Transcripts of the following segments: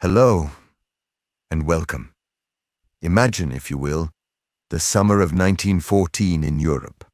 Hello, and welcome. Imagine, if you will, the summer of 1914 in Europe.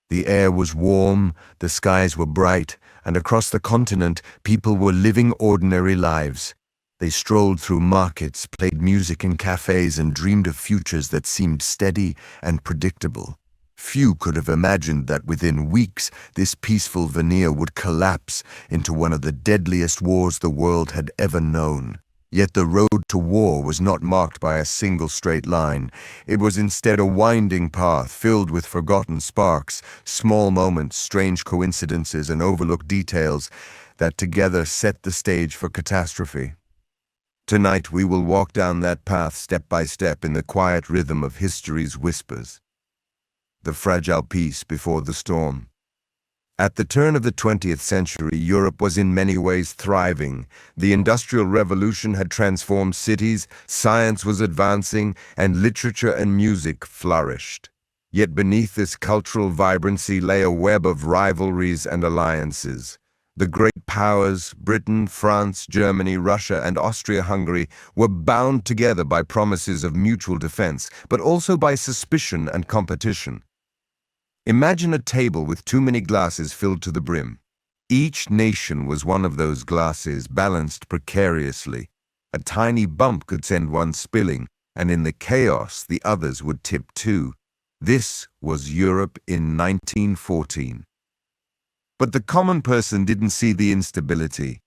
The air was warm, the skies were bright, and across the continent, people were living ordinary lives. They strolled through markets, played music in cafes, and dreamed of futures that seemed steady and predictable. Few could have imagined that within weeks, this peaceful veneer would collapse into one of the deadliest wars the world had ever known. Yet the road to war was not marked by a single straight line. It was instead a winding path filled with forgotten sparks, small moments, strange coincidences, and overlooked details that together set the stage for catastrophe. Tonight we will walk down that path step by step in the quiet rhythm of history's whispers. The fragile peace before the storm. At the turn of the 20th century, Europe was in many ways thriving. The Industrial Revolution had transformed cities, science was advancing, and literature and music flourished. Yet beneath this cultural vibrancy lay a web of rivalries and alliances. The great powers, Britain, France, Germany, Russia, and Austria-Hungary, were bound together by promises of mutual defense, but also by suspicion and competition. Imagine a table with too many glasses filled to the brim. Each nation was one of those glasses, balanced precariously. A tiny bump could send one spilling, and in the chaos the others would tip too. This was Europe in 1914. But the common person didn't see the instability.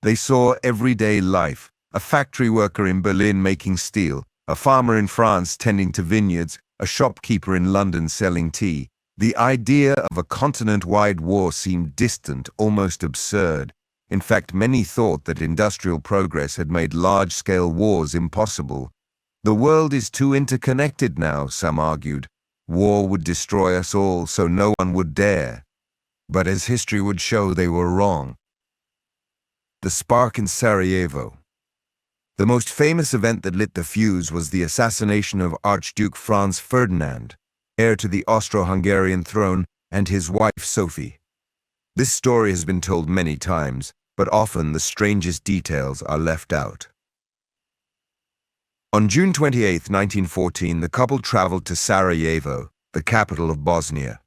They saw everyday life, a factory worker in Berlin making steel, a farmer in France tending to vineyards, a shopkeeper in London selling tea. The idea of a continent-wide war seemed distant, almost absurd. In fact, many thought that industrial progress had made large-scale wars impossible. The world is too interconnected now, some argued. War would destroy us all, so no one would dare. But as history would show, they were wrong. The spark in Sarajevo. The most famous event that lit the fuse was the assassination of Archduke Franz Ferdinand, heir to the Austro-Hungarian throne, and his wife Sophie. This story has been told many times, but often the strangest details are left out. On June 28, 1914, the couple traveled to Sarajevo, the capital of Bosnia.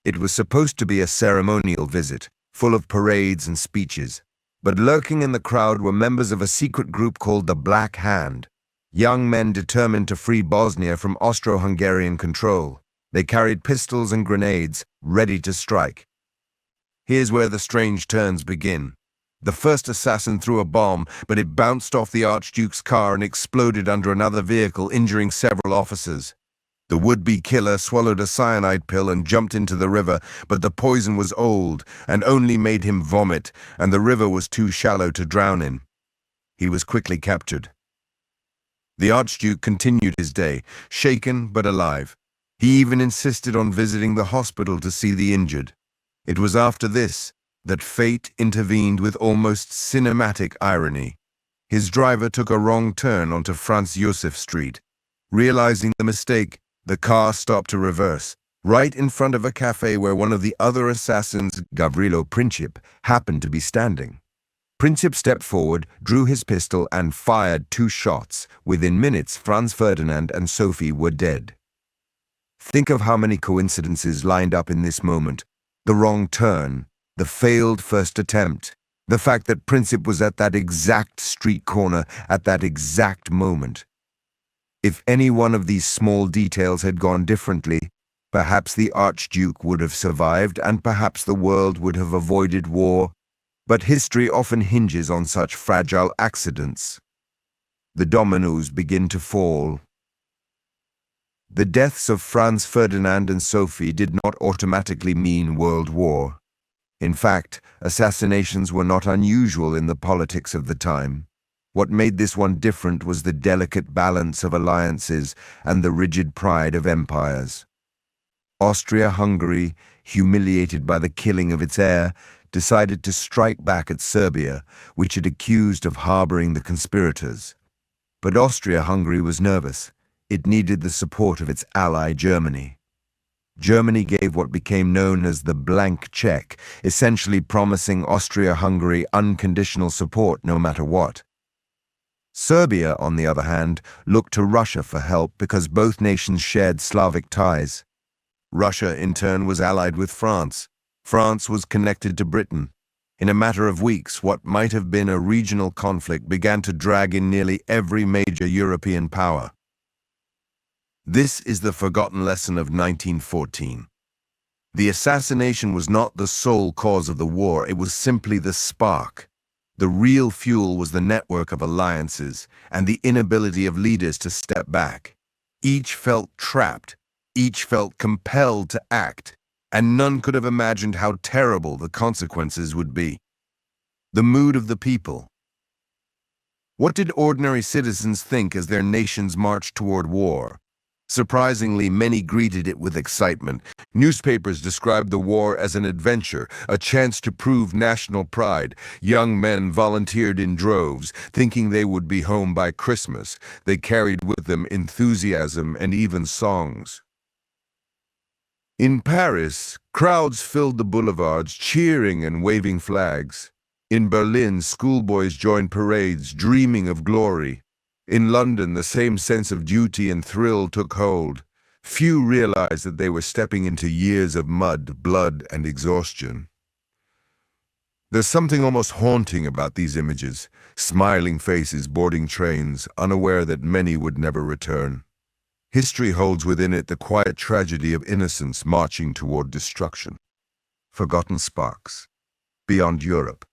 It was supposed to be a ceremonial visit, full of parades and speeches, but lurking in the crowd were members of a secret group called the Black Hand, young men determined to free Bosnia from Austro-Hungarian control. They carried pistols and grenades, ready to strike. Here's where the strange turns begin. The first assassin threw a bomb, but it bounced off the Archduke's car and exploded under another vehicle, injuring several officers. The would-be killer swallowed a cyanide pill and jumped into the river, but the poison was old and only made him vomit, and the river was too shallow to drown in. He was quickly captured. The Archduke continued his day, shaken but alive. He even insisted on visiting the hospital to see the injured. It was after this that fate intervened with almost cinematic irony. His driver took a wrong turn onto Franz Josef Street. Realizing the mistake, the car stopped to reverse, right in front of a cafe where one of the other assassins, Gavrilo Princip, happened to be standing. Princip stepped forward, drew his pistol, and fired 2 shots. Within minutes, Franz Ferdinand and Sophie were dead. Think of how many coincidences lined up in this moment. The wrong turn, the failed first attempt, the fact that Princip was at that exact street corner at that exact moment. If any one of these small details had gone differently, perhaps the Archduke would have survived and perhaps the world would have avoided war. But history often hinges on such fragile accidents. The dominoes begin to fall. The deaths of Franz Ferdinand and Sophie did not automatically mean world war. In fact, assassinations were not unusual in the politics of the time. What made this one different was the delicate balance of alliances and the rigid pride of empires. Austria-Hungary, humiliated by the killing of its heir, decided to strike back at Serbia, which it accused of harboring the conspirators. But Austria-Hungary was nervous. It needed the support of its ally Germany. Germany gave what became known as the blank check, essentially promising Austria-Hungary unconditional support no matter what. Serbia, on the other hand, looked to Russia for help because both nations shared Slavic ties. Russia, in turn, was allied with France. France was connected to Britain. In a matter of weeks, what might have been a regional conflict began to drag in nearly every major European power. This is the forgotten lesson of 1914. The assassination was not the sole cause of the war, it was simply the spark. The real fuel was the network of alliances and the inability of leaders to step back. Each felt trapped, each felt compelled to act, and none could have imagined how terrible the consequences would be. The mood of the people. What did ordinary citizens think as their nations marched toward war? Surprisingly, many greeted it with excitement. Newspapers described the war as an adventure, a chance to prove national pride. Young men volunteered in droves, thinking they would be home by Christmas. They carried with them enthusiasm and even songs. In Paris, crowds filled the boulevards, cheering and waving flags. In Berlin, schoolboys joined parades, dreaming of glory. In London, the same sense of duty and thrill took hold. Few realized that they were stepping into years of mud, blood, and exhaustion. There's something almost haunting about these images, smiling faces boarding trains, unaware that many would never return. History holds within it the quiet tragedy of innocence marching toward destruction. Forgotten sparks. Beyond Europe.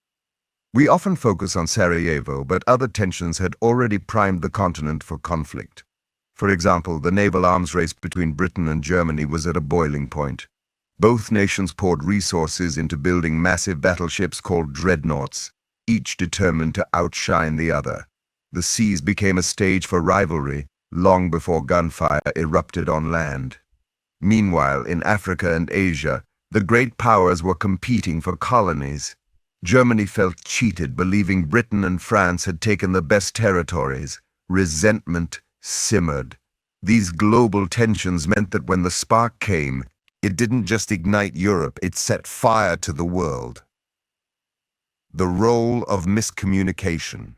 We often focus on Sarajevo, but other tensions had already primed the continent for conflict. For example, the naval arms race between Britain and Germany was at a boiling point. Both nations poured resources into building massive battleships called dreadnoughts, each determined to outshine the other. The seas became a stage for rivalry long before gunfire erupted on land. Meanwhile, in Africa and Asia, the great powers were competing for colonies. Germany felt cheated, believing Britain and France had taken the best territories. Resentment simmered. These global tensions meant that when the spark came, it didn't just ignite Europe, it set fire to the world. The role of miscommunication.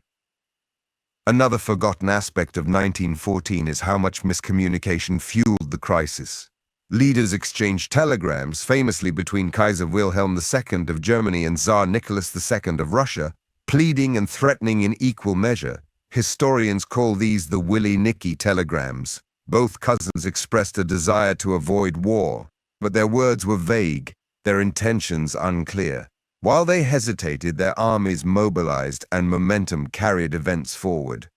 Another forgotten aspect of 1914 is how much miscommunication fueled the crisis. Leaders exchanged telegrams, famously between Kaiser Wilhelm II of Germany and Tsar Nicholas II of Russia, pleading and threatening in equal measure. Historians call these the Willy-Nicky telegrams. Both cousins expressed a desire to avoid war, but their words were vague, their intentions unclear. While they hesitated, their armies mobilized and momentum carried events forward.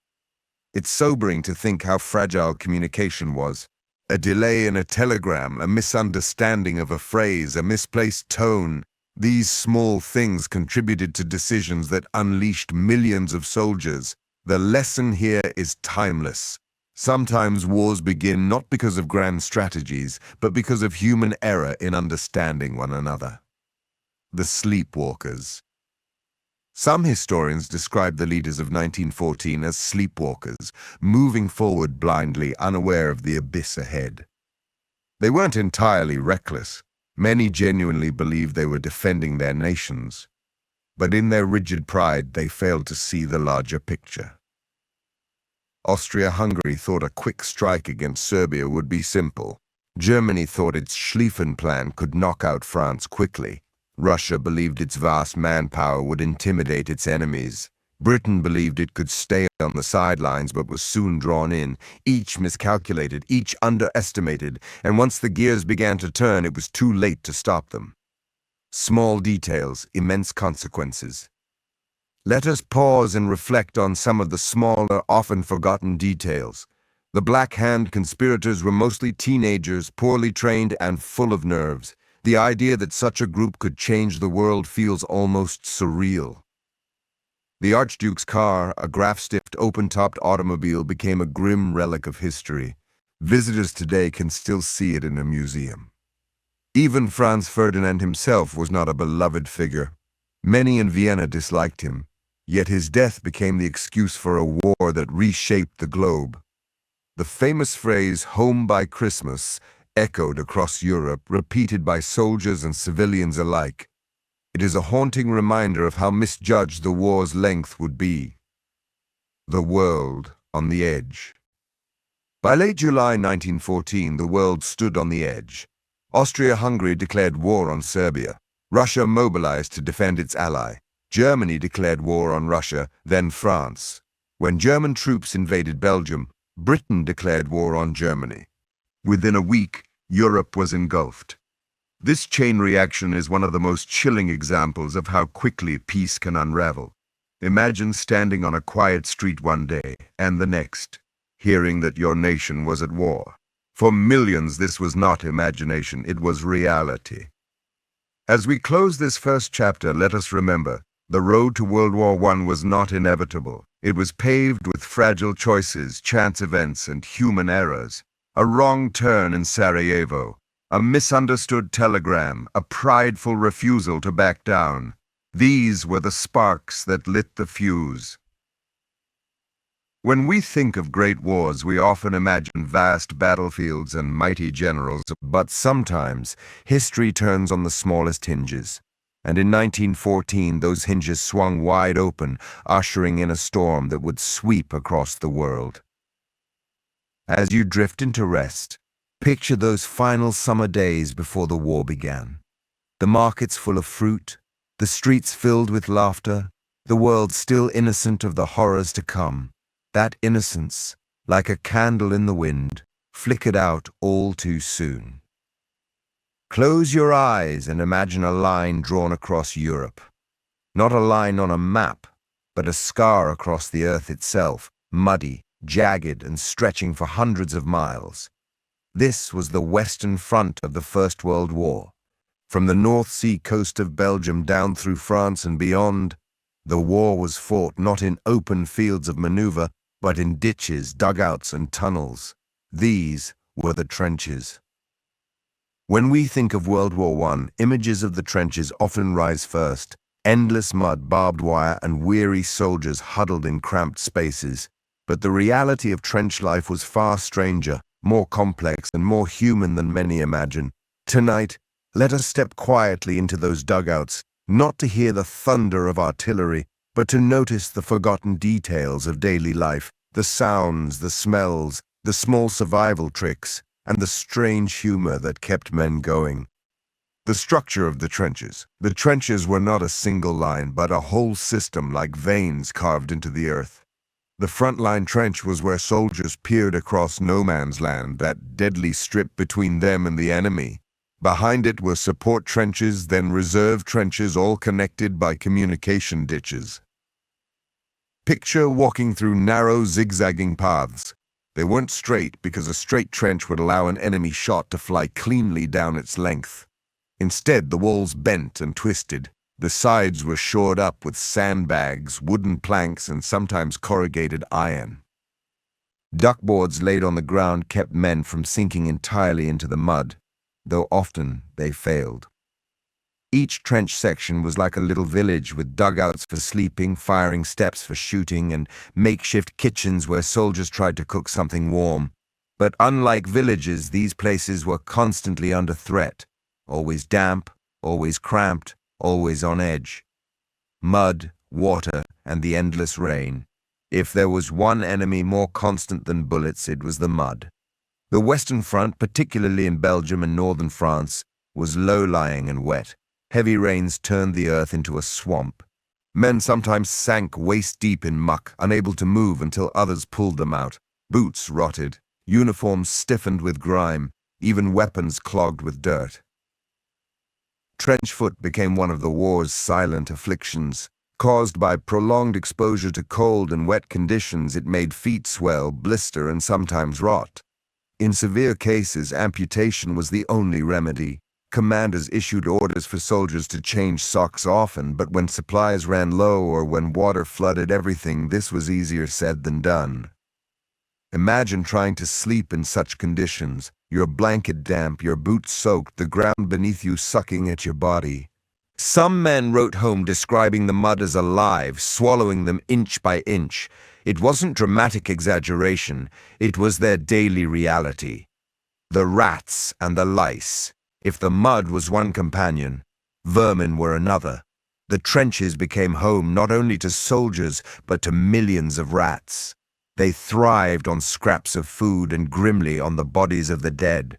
It's sobering to think how fragile communication was. A delay in a telegram, a misunderstanding of a phrase, a misplaced tone. These small things contributed to decisions that unleashed millions of soldiers. The lesson here is timeless. Sometimes wars begin not because of grand strategies, but because of human error in understanding one another. The sleepwalkers. Some historians describe the leaders of 1914 as sleepwalkers, moving forward blindly, unaware of the abyss ahead. They weren't entirely reckless. Many genuinely believed they were defending their nations. But in their rigid pride, they failed to see the larger picture. Austria-Hungary thought a quick strike against Serbia would be simple. Germany thought its Schlieffen plan could knock out France quickly. Russia believed its vast manpower would intimidate its enemies. Britain believed it could stay on the sidelines but was soon drawn in. Each miscalculated, each underestimated, and once the gears began to turn, it was too late to stop them. Small details, immense consequences. Let us pause and reflect on some of the smaller, often forgotten details. The Black Hand conspirators were mostly teenagers, poorly trained and full of nerves. The idea that such a group could change the world feels almost surreal. The Archduke's car, a graph-stiffed, open-topped automobile, became a grim relic of history. Visitors today can still see it in a museum. Even Franz Ferdinand himself was not a beloved figure. Many in Vienna disliked him, yet his death became the excuse for a war that reshaped the globe. The famous phrase, "Home by Christmas," echoed across Europe, repeated by soldiers and civilians alike. It is a haunting reminder of how misjudged the war's length would be. The world on the edge. By late July 1914, the world stood on the edge. Austria-Hungary declared war on Serbia. Russia mobilized to defend its ally. Germany declared war on Russia, then France. When German troops invaded Belgium, Britain declared war on Germany. Within a week, Europe was engulfed. This chain reaction is one of the most chilling examples of how quickly peace can unravel. Imagine standing on a quiet street one day, and the next, hearing that your nation was at war. For millions, this was not imagination, it was reality. As we close this first chapter, let us remember, the road to World War I was not inevitable. It was paved with fragile choices, chance events, and human errors. A wrong turn in Sarajevo, a misunderstood telegram, a prideful refusal to back down. These were the sparks that lit the fuse. When we think of great wars, we often imagine vast battlefields and mighty generals, but sometimes history turns on the smallest hinges. And in 1914, those hinges swung wide open, ushering in a storm that would sweep across the world. As you drift into rest, picture those final summer days before the war began. The markets full of fruit, the streets filled with laughter, the world still innocent of the horrors to come. That innocence, like a candle in the wind, flickered out all too soon. Close your eyes and imagine a line drawn across Europe. Not a line on a map, but a scar across the earth itself, muddy, jagged, and stretching for hundreds of miles. This was the Western Front of the First World War. From the North Sea coast of Belgium down through France and beyond, the war was fought not in open fields of maneuver, but in ditches, dugouts, and tunnels. These were the trenches. When we think of World War I, images of the trenches often rise first. Endless mud, barbed wire, and weary soldiers huddled in cramped spaces. But the reality of trench life was far stranger, more complex, and more human than many imagine. Tonight, let us step quietly into those dugouts, not to hear the thunder of artillery, but to notice the forgotten details of daily life, the sounds, the smells, the small survival tricks, and the strange humor that kept men going. The structure of the trenches. The trenches were not a single line, but a whole system like veins carved into the earth. The front-line trench was where soldiers peered across no man's land, that deadly strip between them and the enemy. Behind it were support trenches, then reserve trenches, all connected by communication ditches. Picture walking through narrow, zigzagging paths. They weren't straight because a straight trench would allow an enemy shot to fly cleanly down its length. Instead, the walls bent and twisted. The sides were shored up with sandbags, wooden planks, and sometimes corrugated iron. Duckboards laid on the ground kept men from sinking entirely into the mud, though often they failed. Each trench section was like a little village with dugouts for sleeping, firing steps for shooting, and makeshift kitchens where soldiers tried to cook something warm. But unlike villages, these places were constantly under threat, always damp, always cramped, always on edge. Mud, water, and the endless rain. If there was one enemy more constant than bullets, it was the mud. The Western Front, particularly in Belgium and northern France, was low-lying and wet. Heavy rains turned the earth into a swamp. Men sometimes sank waist-deep in muck, unable to move until others pulled them out. Boots rotted, uniforms stiffened with grime, even weapons clogged with dirt. Trench foot became one of the war's silent afflictions. Caused by prolonged exposure to cold and wet conditions, it made feet swell, blister, and sometimes rot. In severe cases, amputation was the only remedy. Commanders issued orders for soldiers to change socks often, but when supplies ran low or when water flooded everything, this was easier said than done. Imagine trying to sleep in such conditions, your blanket damp, your boots soaked, the ground beneath you sucking at your body. Some men wrote home describing the mud as alive, swallowing them inch by inch. It wasn't dramatic exaggeration, it was their daily reality. The rats and the lice. If the mud was one companion, vermin were another. The trenches became home not only to soldiers, but to millions of rats. They thrived on scraps of food and grimly on the bodies of the dead.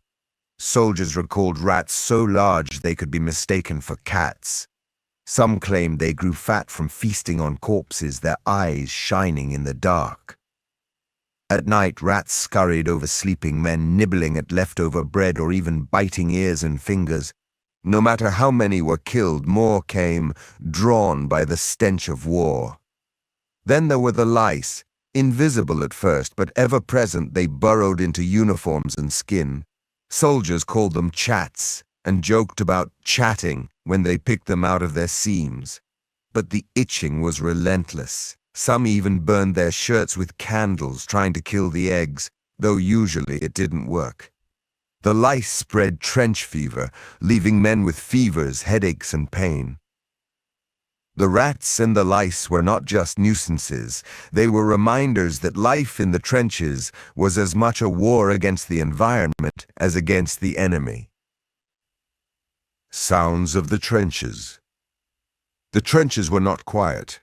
Soldiers recalled rats so large they could be mistaken for cats. Some claimed they grew fat from feasting on corpses, their eyes shining in the dark. At night, rats scurried over sleeping men, nibbling at leftover bread or even biting ears and fingers. No matter how many were killed, more came, drawn by the stench of war. Then there were the lice. Invisible at first, but ever present, they burrowed into uniforms and skin. Soldiers called them chats and joked about chatting when they picked them out of their seams. But the itching was relentless. Some even burned their shirts with candles trying to kill the eggs, though usually it didn't work. The lice spread trench fever, leaving men with fevers, headaches, and pain. The rats and the lice were not just nuisances. They were reminders that life in the trenches was as much a war against the environment as against the enemy. Sounds of the trenches. The trenches were not quiet.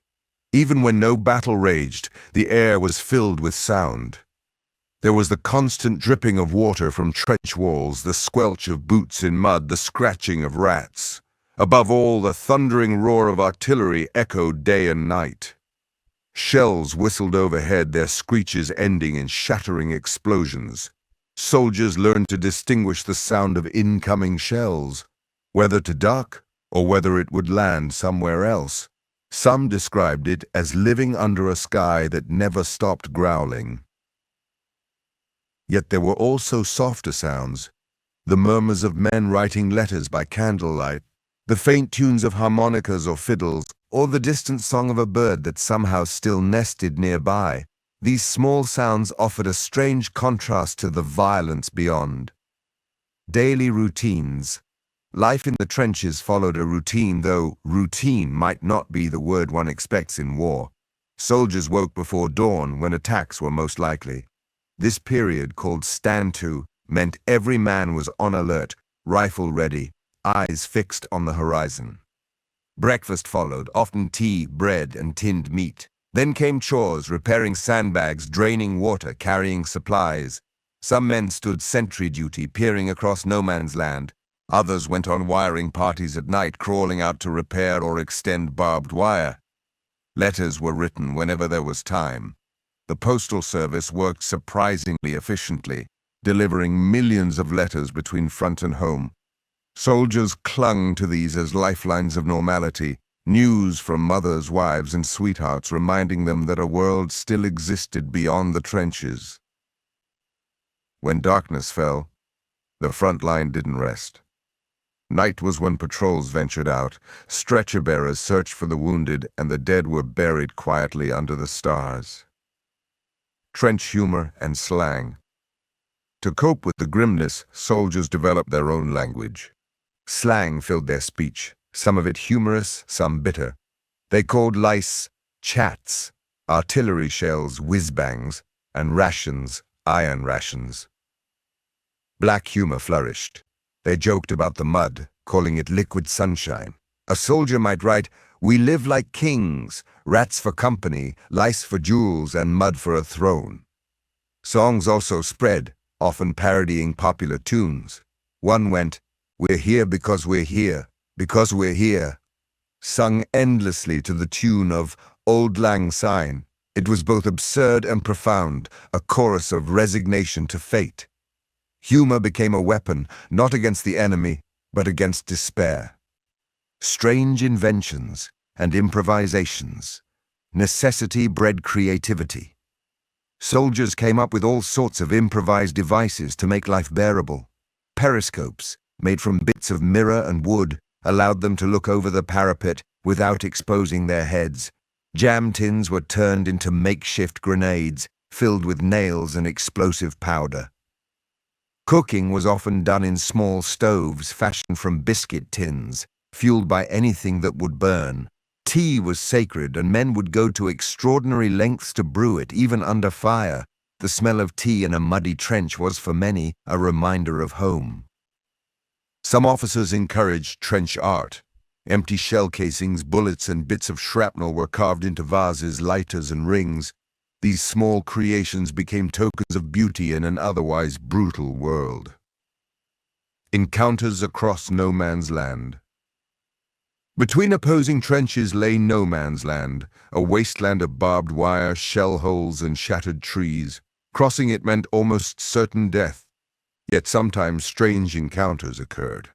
Even when no battle raged, the air was filled with sound. There was the constant dripping of water from trench walls, the squelch of boots in mud, the scratching of rats. Above all, the thundering roar of artillery echoed day and night. Shells whistled overhead, their screeches ending in shattering explosions. Soldiers learned to distinguish the sound of incoming shells, whether to duck or whether it would land somewhere else. Some described it as living under a sky that never stopped growling. Yet there were also softer sounds, the murmurs of men writing letters by candlelight, the faint tunes of harmonicas or fiddles, or the distant song of a bird that somehow still nested nearby. These small sounds offered a strange contrast to the violence beyond. Daily routines. Life in the trenches followed a routine, though routine might not be the word one expects in war. Soldiers woke before dawn when attacks were most likely. This period, called stand to, meant every man was on alert, rifle ready, eyes fixed on the horizon. Breakfast followed, often tea, bread, and tinned meat. Then came chores, repairing sandbags, draining water, carrying supplies. Some men stood sentry duty, peering across no man's land. Others went on wiring parties at night, crawling out to repair or extend barbed wire. Letters were written whenever there was time. The postal service worked surprisingly efficiently, delivering millions of letters between front and home. Soldiers clung to these as lifelines of normality, news from mothers, wives, and sweethearts reminding them that a world still existed beyond the trenches. When darkness fell, the front line didn't rest. Night was when patrols ventured out, stretcher-bearers searched for the wounded, and the dead were buried quietly under the stars. Trench humor and slang. To cope with the grimness, soldiers developed their own language. Slang filled their speech, some of it humorous, some bitter. They called lice chats, artillery shells whiz-bangs, and rations iron rations. Black humor flourished. They joked about the mud, calling it liquid sunshine. A soldier might write, "We live like kings, rats for company, lice for jewels, and mud for a throne." Songs also spread, often parodying popular tunes. One went, "We're here because we're here, because we're here," sung endlessly to the tune of Auld Lang Syne. It was both absurd and profound, a chorus of resignation to fate. Humor became a weapon, not against the enemy, but against despair. Strange inventions and improvisations. Necessity bred creativity. Soldiers came up with all sorts of improvised devices to make life bearable. Periscopes, made from bits of mirror and wood, allowed them to look over the parapet without exposing their heads. Jam tins were turned into makeshift grenades, filled with nails and explosive powder. Cooking was often done in small stoves fashioned from biscuit tins, fueled by anything that would burn. Tea was sacred, and men would go to extraordinary lengths to brew it, even under fire. The smell of tea in a muddy trench was, for many, a reminder of home. Some officers encouraged trench art. Empty shell casings, bullets, and bits of shrapnel were carved into vases, lighters, and rings. These small creations became tokens of beauty in an otherwise brutal world. Encounters across no man's land. Between opposing trenches lay no man's land, a wasteland of barbed wire, shell holes, and shattered trees. Crossing it meant almost certain death, yet sometimes strange encounters occurred.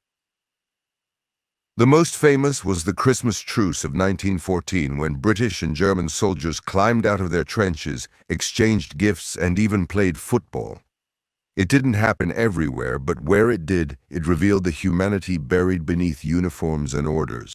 The most famous was the Christmas truce of 1914, when British and German soldiers climbed out of their trenches, exchanged gifts, and even played football. It didn't happen everywhere, but where it did, it revealed the humanity buried beneath uniforms and orders.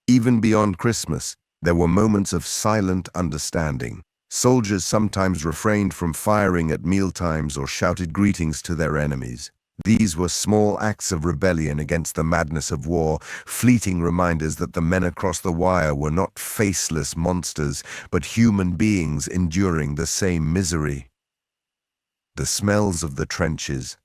Even beyond Christmas, there were moments of silent understanding. Soldiers sometimes refrained from firing at mealtimes or shouted greetings to their enemies. These were small acts of rebellion against the madness of war, fleeting reminders that the men across the wire were not faceless monsters, but human beings enduring the same misery. The smells of the trenches.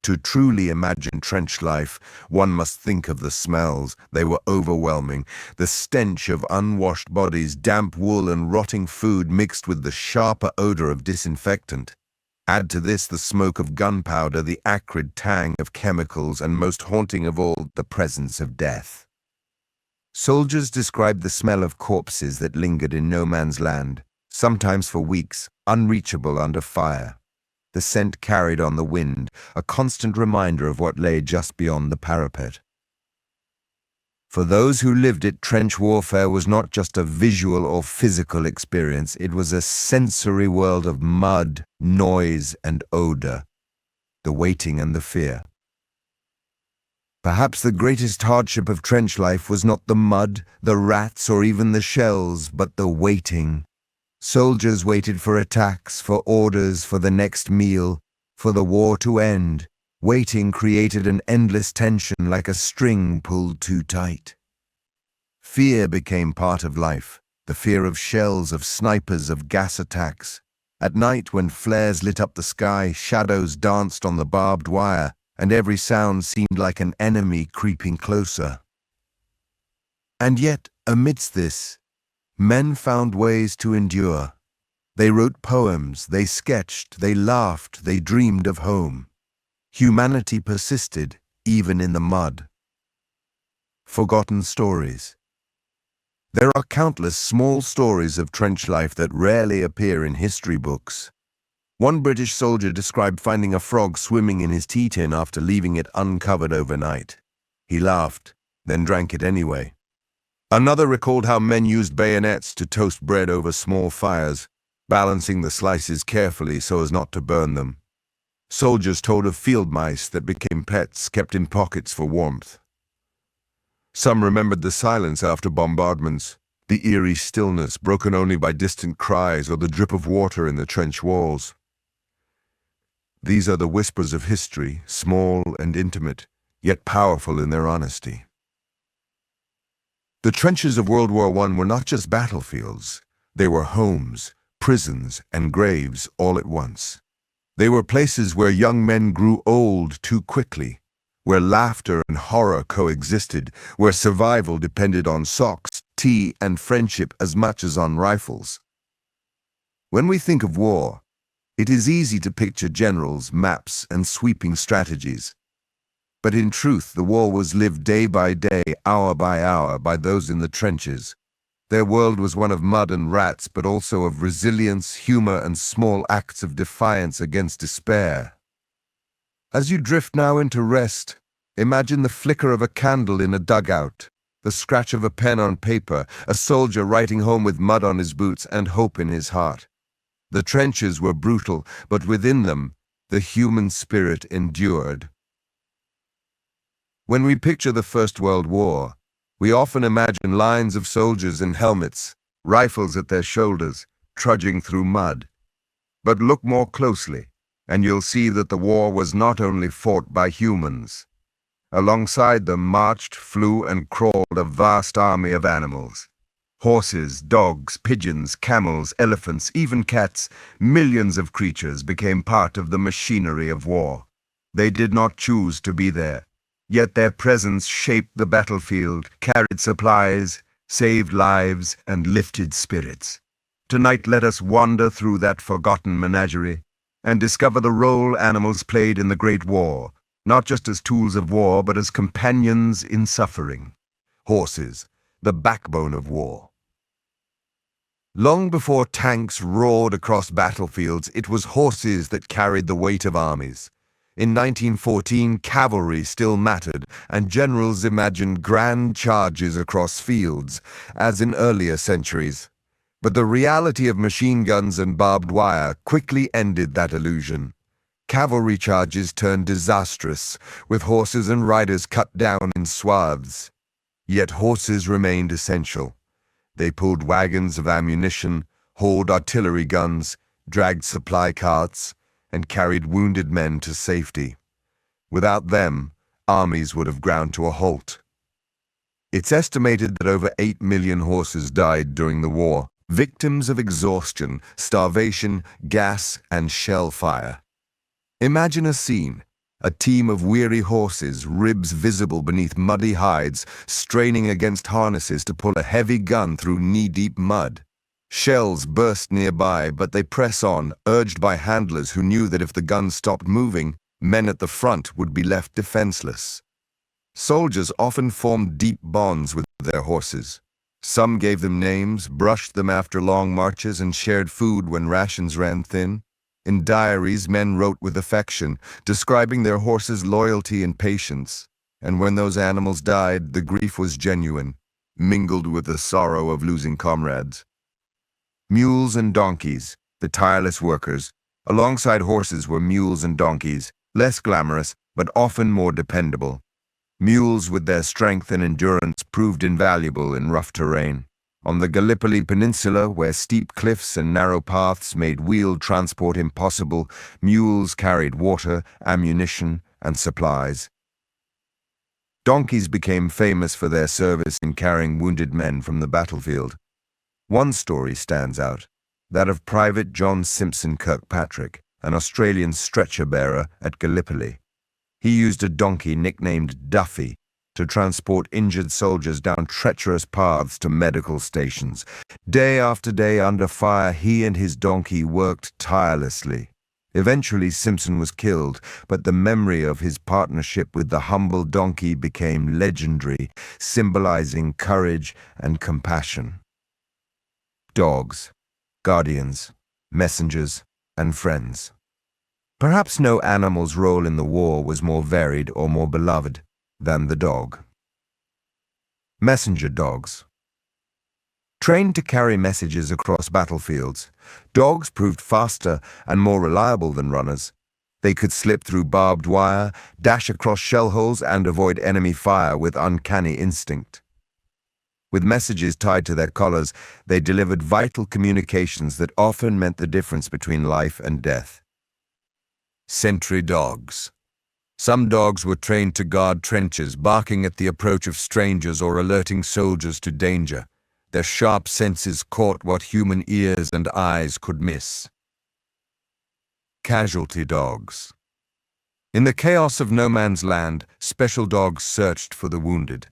To truly imagine trench life, one must think of the smells. They were overwhelming. The stench of unwashed bodies, damp wool, and rotting food mixed with the sharper odor of disinfectant. Add to this the smoke of gunpowder, the acrid tang of chemicals, and most haunting of all, the presence of death. Soldiers described the smell of corpses that lingered in no man's land, sometimes for weeks, unreachable under fire. The scent carried on the wind, a constant reminder of what lay just beyond the parapet. For those who lived it, trench warfare was not just a visual or physical experience. It was a sensory world of mud, noise, and odor, the waiting and the fear. Perhaps the greatest hardship of trench life was not the mud, the rats, or even the shells, but the waiting. Soldiers waited for attacks, for orders, for the next meal, for the war to end. Waiting created an endless tension, like a string pulled too tight. Fear became part of life, the fear of shells, of snipers, of gas attacks. At night, when flares lit up the sky, shadows danced on the barbed wire, and every sound seemed like an enemy creeping closer. And yet, amidst this, men found ways to endure. They wrote poems, they sketched, they laughed, they dreamed of home. Humanity persisted, even in the mud. Forgotten stories. There are countless small stories of trench life that rarely appear in history books. One British soldier described finding a frog swimming in his tea tin after leaving it uncovered overnight. He laughed, then drank it anyway. Another recalled how men used bayonets to toast bread over small fires, balancing the slices carefully so as not to burn them. Soldiers told of field mice that became pets, kept in pockets for warmth. Some remembered the silence after bombardments, the eerie stillness broken only by distant cries or the drip of water in the trench walls. These are the whispers of history, small and intimate, yet powerful in their honesty. The trenches of World War I were not just battlefields. They were homes, prisons, and graves all at once. They were places where young men grew old too quickly, where laughter and horror coexisted, where survival depended on socks, tea, and friendship as much as on rifles. When we think of war, it is easy to picture generals, maps, and sweeping strategies. But in truth, the war was lived day by day, hour by hour, by those in the trenches. Their world was one of mud and rats, but also of resilience, humor, and small acts of defiance against despair. As you drift now into rest, imagine the flicker of a candle in a dugout, the scratch of a pen on paper, a soldier writing home with mud on his boots and hope in his heart. The trenches were brutal, but within them, the human spirit endured. When we picture the First World War, we often imagine lines of soldiers in helmets, rifles at their shoulders, trudging through mud. But look more closely, and you'll see that the war was not only fought by humans. Alongside them marched, flew, and crawled a vast army of animals. Horses, dogs, pigeons, camels, elephants, even cats, millions of creatures became part of the machinery of war. They did not choose to be there. Yet their presence shaped the battlefield, carried supplies, saved lives, and lifted spirits. Tonight let us wander through that forgotten menagerie and discover the role animals played in the Great War, not just as tools of war, but as companions in suffering. Horses, the backbone of war. Long before tanks roared across battlefields, it was horses that carried the weight of armies. In 1914, cavalry still mattered, and generals imagined grand charges across fields, as in earlier centuries. But the reality of machine guns and barbed wire quickly ended that illusion. Cavalry charges turned disastrous, with horses and riders cut down in swaths. Yet horses remained essential. They pulled wagons of ammunition, hauled artillery guns, dragged supply carts, and carried wounded men to safety. Without them, armies would have ground to a halt. It's estimated that over 8 million horses died during the war, victims of exhaustion, starvation, gas, and shell fire. Imagine a scene. A team of weary horses, ribs visible beneath muddy hides, straining against harnesses to pull a heavy gun through knee-deep mud. Shells burst nearby, but they press on, urged by handlers who knew that if the gun stopped moving, men at the front would be left defenseless. Soldiers often formed deep bonds with their horses. Some gave them names, brushed them after long marches, and shared food when rations ran thin. In diaries, men wrote with affection, describing their horses' loyalty and patience. And when those animals died, the grief was genuine, mingled with the sorrow of losing comrades. Mules and donkeys, the tireless workers. Alongside horses were mules and donkeys, less glamorous, but often more dependable. Mules with their strength and endurance proved invaluable in rough terrain. On the Gallipoli Peninsula, where steep cliffs and narrow paths made wheeled transport impossible, mules carried water, ammunition, and supplies. Donkeys became famous for their service in carrying wounded men from the battlefield. One story stands out, that of Private John Simpson Kirkpatrick, an Australian stretcher-bearer at Gallipoli. He used a donkey nicknamed Duffy to transport injured soldiers down treacherous paths to medical stations. Day after day under fire, he and his donkey worked tirelessly. Eventually, Simpson was killed, but the memory of his partnership with the humble donkey became legendary, symbolizing courage and compassion. Dogs, guardians, messengers, and friends. Perhaps no animal's role in the war was more varied or more beloved than the dog. Messenger dogs. Trained to carry messages across battlefields, dogs proved faster and more reliable than runners. They could slip through barbed wire, dash across shell holes, and avoid enemy fire with uncanny instinct. With messages tied to their collars, they delivered vital communications that often meant the difference between life and death. Sentry dogs. Some dogs were trained to guard trenches, barking at the approach of strangers or alerting soldiers to danger. Their sharp senses caught what human ears and eyes could miss. Casualty dogs. In the chaos of no man's land, special dogs searched for the wounded.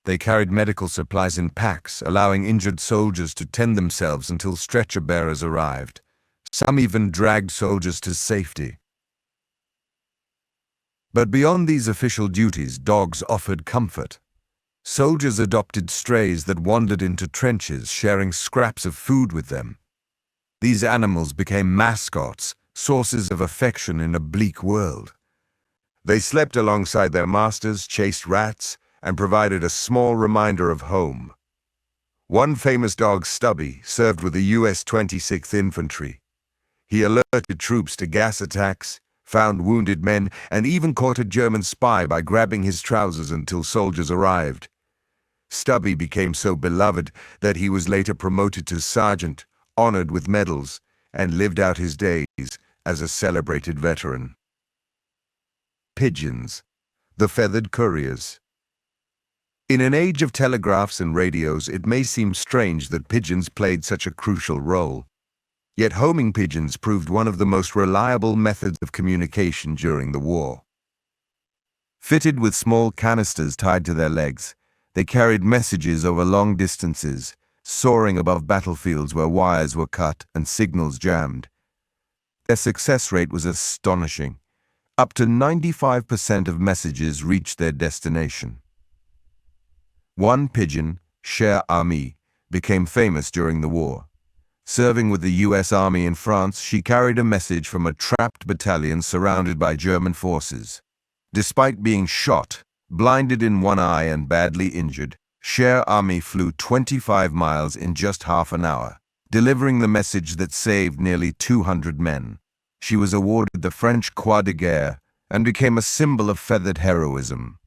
They carried medical supplies in packs, allowing injured soldiers to tend themselves until stretcher-bearers arrived. Some even dragged soldiers to safety. But beyond these official duties, dogs offered comfort. Soldiers adopted strays that wandered into trenches, sharing scraps of food with them. These animals became mascots, sources of affection in a bleak world. They slept alongside their masters, chased rats, and provided a small reminder of home. One famous dog, Stubby, served with the U.S. 26th Infantry. He alerted troops to gas attacks, found wounded men, and even caught a German spy by grabbing his trousers until soldiers arrived. Stubby became so beloved that he was later promoted to sergeant, honored with medals, and lived out his days as a celebrated veteran. Pigeons, the feathered couriers. In an age of telegraphs and radios, it may seem strange that pigeons played such a crucial role. Yet homing pigeons proved one of the most reliable methods of communication during the war. Fitted with small canisters tied to their legs, they carried messages over long distances, soaring above battlefields where wires were cut and signals jammed. Their success rate was astonishing. Up to 95% of messages reached their destination. One pigeon, Cher Ami, became famous during the war. Serving with the U.S. Army in France, she carried a message from a trapped battalion surrounded by German forces. Despite being shot, blinded in one eye and badly injured, Cher Ami flew 25 miles in just half an hour, delivering the message that saved nearly 200 men. She was awarded the French Croix de Guerre and became a symbol of feathered heroism.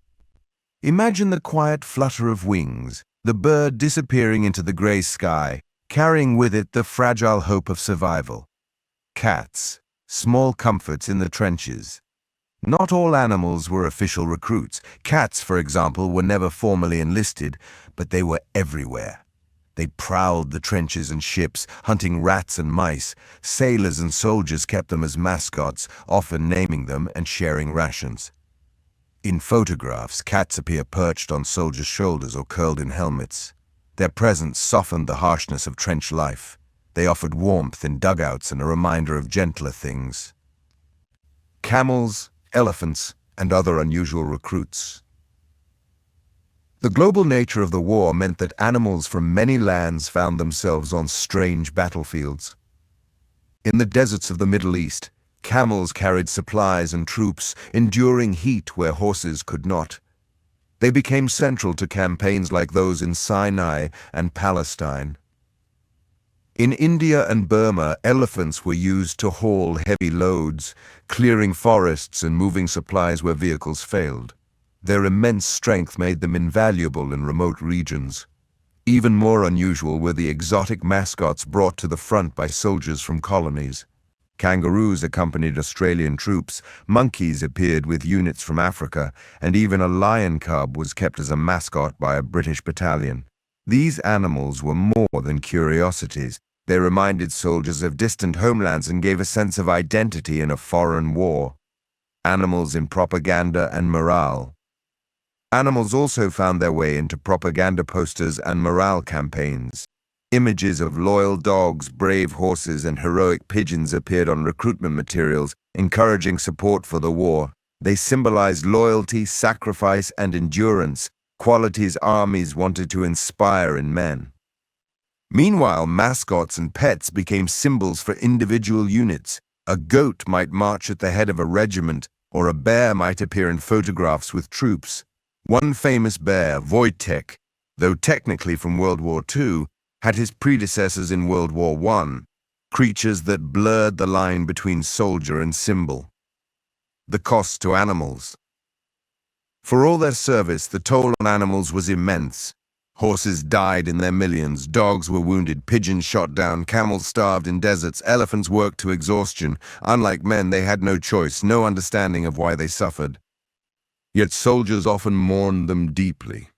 Imagine the quiet flutter of wings, the bird disappearing into the gray sky, carrying with it the fragile hope of survival. Cats, small comforts in the trenches. Not all animals were official recruits. Cats, for example, were never formally enlisted, but they were everywhere. They prowled the trenches and ships, hunting rats and mice. Sailors and soldiers kept them as mascots, often naming them and sharing rations. In photographs, cats appear perched on soldiers' shoulders or curled in helmets. Their presence softened the harshness of trench life. They offered warmth in dugouts and a reminder of gentler things. Camels, elephants, and other unusual recruits. The global nature of the war meant that animals from many lands found themselves on strange battlefields. In the deserts of the Middle East, camels carried supplies and troops, enduring heat where horses could not. They became central to campaigns like those in Sinai and Palestine. In India and Burma, elephants were used to haul heavy loads, clearing forests and moving supplies where vehicles failed. Their immense strength made them invaluable in remote regions. Even more unusual were the exotic mascots brought to the front by soldiers from colonies. Kangaroos accompanied Australian troops, monkeys appeared with units from Africa, and even a lion cub was kept as a mascot by a British battalion. These animals were more than curiosities. They reminded soldiers of distant homelands and gave a sense of identity in a foreign war. Animals in propaganda and morale. Animals also found their way into propaganda posters and morale campaigns. Images of loyal dogs, brave horses, and heroic pigeons appeared on recruitment materials, encouraging support for the war. They symbolized loyalty, sacrifice, and endurance, qualities armies wanted to inspire in men. Meanwhile, mascots and pets became symbols for individual units. A goat might march at the head of a regiment, or a bear might appear in photographs with troops. One famous bear, Wojtek, though technically from World War II, had his predecessors in World War I, creatures that blurred the line between soldier and symbol. The cost to animals. For all their service, the toll on animals was immense. Horses died in their millions, dogs were wounded, pigeons shot down, camels starved in deserts, elephants worked to exhaustion. Unlike men, they had no choice, no understanding of why they suffered. Yet soldiers often mourned them deeply.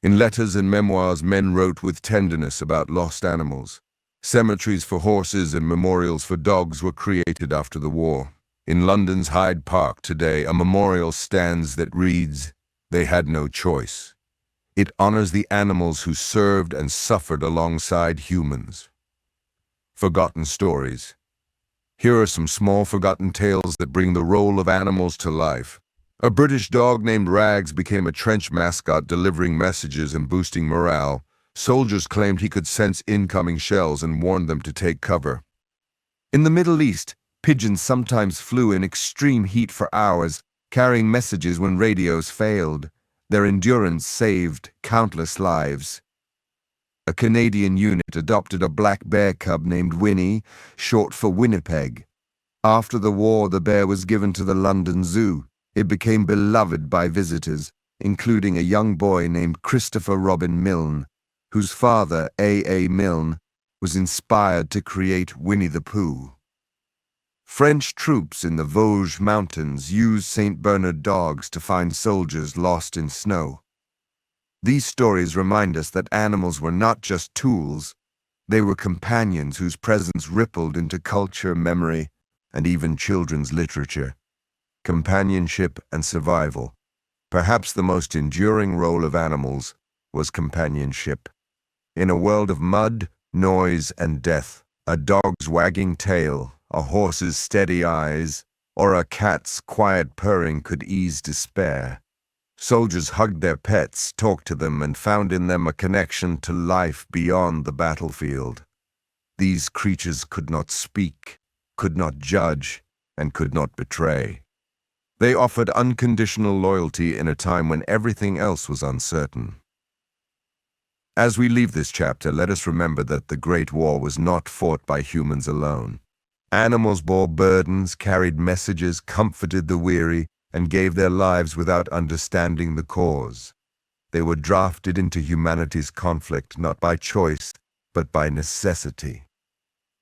In letters and memoirs, men wrote with tenderness about lost animals. Cemeteries for horses and memorials for dogs were created after the war. In London's Hyde Park today, a memorial stands that reads, "They had no choice." It honors the animals who served and suffered alongside humans. Forgotten stories. Here are some small forgotten tales that bring the role of animals to life. A British dog named Rags became a trench mascot, delivering messages and boosting morale. Soldiers claimed he could sense incoming shells and warned them to take cover. In the Middle East, pigeons sometimes flew in extreme heat for hours, carrying messages when radios failed. Their endurance saved countless lives. A Canadian unit adopted a black bear cub named Winnie, short for Winnipeg. After the war, the bear was given to the London Zoo. It became beloved by visitors, including a young boy named Christopher Robin Milne, whose father, A. Milne, was inspired to create Winnie the Pooh. French troops in the Vosges Mountains used St. Bernard dogs to find soldiers lost in snow. These stories remind us that animals were not just tools, they were companions whose presence rippled into culture, memory, and even children's literature. Companionship and survival. Perhaps the most enduring role of animals was companionship. In a world of mud, noise, and death, a dog's wagging tail, a horse's steady eyes, or a cat's quiet purring could ease despair. Soldiers hugged their pets, talked to them, and found in them a connection to life beyond the battlefield. These creatures could not speak, could not judge, and could not betray. They offered unconditional loyalty in a time when everything else was uncertain. As we leave this chapter, let us remember that the Great War was not fought by humans alone. Animals bore burdens, carried messages, comforted the weary, and gave their lives without understanding the cause. They were drafted into humanity's conflict not by choice, but by necessity.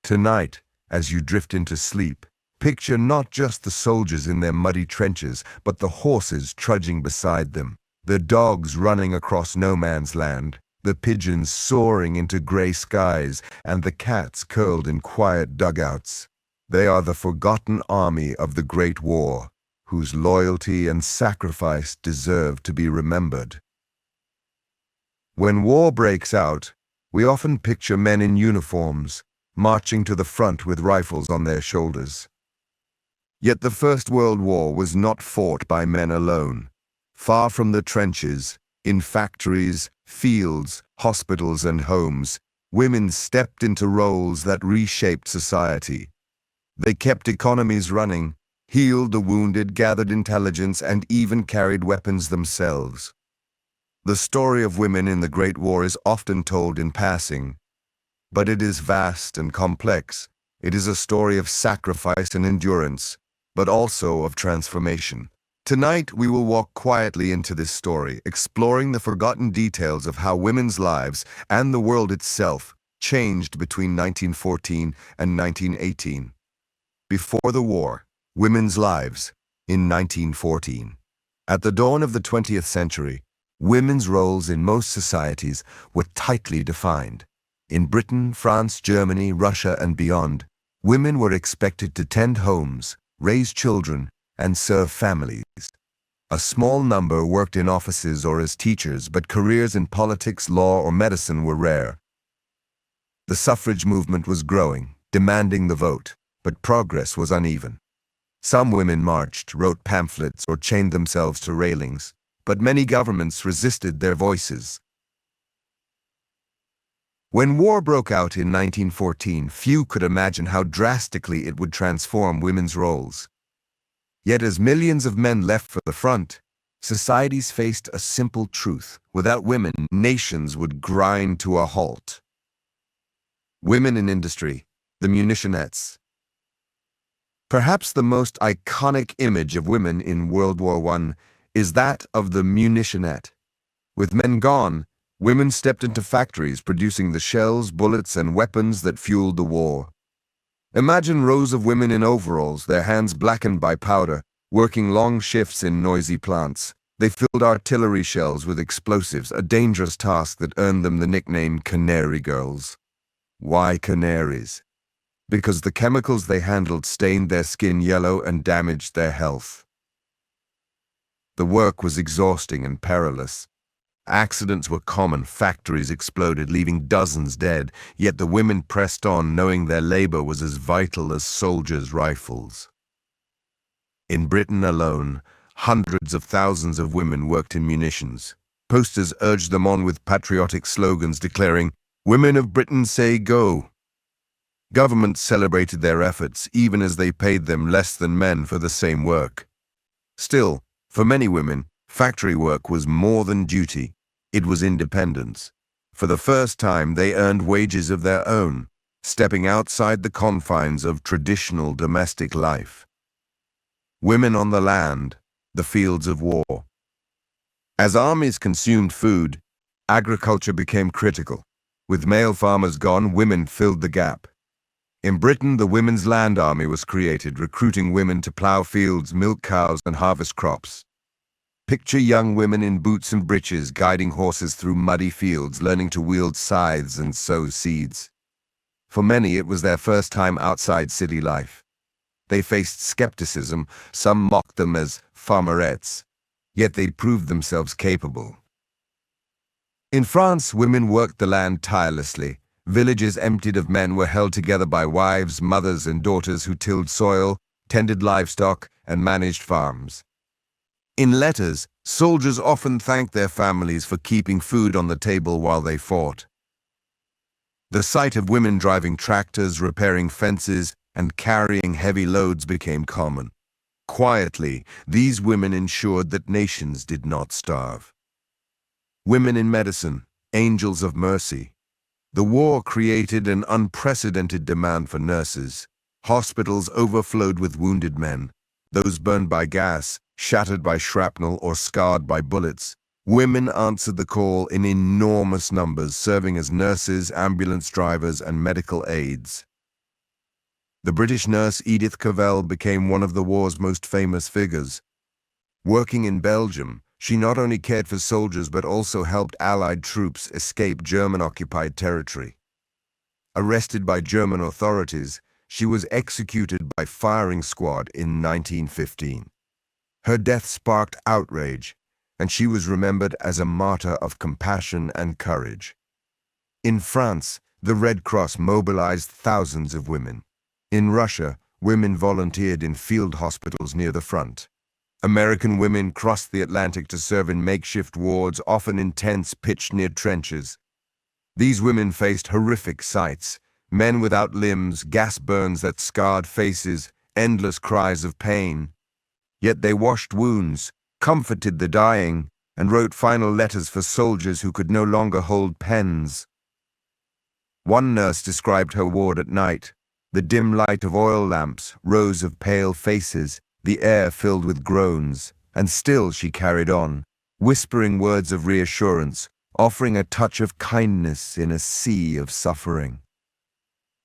Tonight, as you drift into sleep, picture not just the soldiers in their muddy trenches, but the horses trudging beside them, the dogs running across no man's land, the pigeons soaring into gray skies, and the cats curled in quiet dugouts. They are the forgotten army of the Great War, whose loyalty and sacrifice deserve to be remembered. When war breaks out, we often picture men in uniforms, marching to the front with rifles on their shoulders. Yet the First World War was not fought by men alone. Far from the trenches, in factories, fields, hospitals, and homes, women stepped into roles that reshaped society. They kept economies running, healed the wounded, gathered intelligence, and even carried weapons themselves. The story of women in the Great War is often told in passing, but it is vast and complex. It is a story of sacrifice and endurance, but also of transformation. Tonight, we will walk quietly into this story, exploring the forgotten details of how women's lives and the world itself changed between 1914 and 1918. Before the war, women's lives in 1914. At the dawn of the 20th century, women's roles in most societies were tightly defined. In Britain, France, Germany, Russia, and beyond, women were expected to tend homes, raise children, and serve families. A small number worked in offices or as teachers, but careers in politics, law, or medicine were rare. The suffrage movement was growing, demanding the vote, but progress was uneven. Some women marched, wrote pamphlets, or chained themselves to railings, but many governments resisted their voices. When war broke out in 1914, few could imagine how drastically it would transform women's roles. Yet as millions of men left for the front, societies faced a simple truth. Without women, nations would grind to a halt. Women in industry, the munitionettes. Perhaps the most iconic image of women in World War I is that of the munitionette. With men gone, women stepped into factories producing the shells, bullets, and weapons that fueled the war. Imagine rows of women in overalls, their hands blackened by powder, working long shifts in noisy plants. They filled artillery shells with explosives, a dangerous task that earned them the nickname Canary Girls. Why canaries? Because the chemicals they handled stained their skin yellow and damaged their health. The work was exhausting and perilous. Accidents were common, factories exploded, leaving dozens dead, yet the women pressed on, knowing their labor was as vital as soldiers' rifles. In Britain alone, hundreds of thousands of women worked in munitions. Posters urged them on with patriotic slogans declaring, "Women of Britain say go." Governments celebrated their efforts, even as they paid them less than men for the same work. Still, for many women, factory work was more than duty. It was independence. For the first time, they earned wages of their own, stepping outside the confines of traditional domestic life. Women on the land, the fields of war. As armies consumed food, agriculture became critical. With male farmers gone, women filled the gap. In Britain, the Women's Land Army was created, recruiting women to plow fields, milk cows, and harvest crops. Picture young women in boots and breeches guiding horses through muddy fields, learning to wield scythes and sow seeds. For many, it was their first time outside city life. They faced skepticism, some mocked them as farmerettes. yet they proved themselves capable. In France, women worked the land tirelessly. Villages emptied of men were held together by wives, mothers, and daughters who tilled soil, tended livestock, and managed farms. In letters, soldiers often thanked their families for keeping food on the table while they fought. The sight of women driving tractors, repairing fences, and carrying heavy loads became common. Quietly, these women ensured that nations did not starve. Women in medicine, angels of mercy. The war created an unprecedented demand for nurses. Hospitals overflowed with wounded men, those burned by gas, shattered by shrapnel, or scarred by bullets. Women answered the call in enormous numbers, serving as nurses, ambulance drivers, and medical aides. The British nurse Edith Cavell became one of the war's most famous figures. Working in Belgium, she not only cared for soldiers but also helped Allied troops escape German-occupied territory. Arrested by German authorities, she was executed by firing squad in 1915. Her death sparked outrage, and she was remembered as a martyr of compassion and courage. In France, the Red Cross mobilized thousands of women. In Russia, women volunteered in field hospitals near the front. American women crossed the Atlantic to serve in makeshift wards, often in tents pitched near trenches. These women faced horrific sights: men without limbs, gas burns that scarred faces, endless cries of pain. Yet they washed wounds, comforted the dying, and wrote final letters for soldiers who could no longer hold pens. One nurse described her ward at night: the dim light of oil lamps, rows of pale faces, the air filled with groans, and still she carried on, whispering words of reassurance, offering a touch of kindness in a sea of suffering.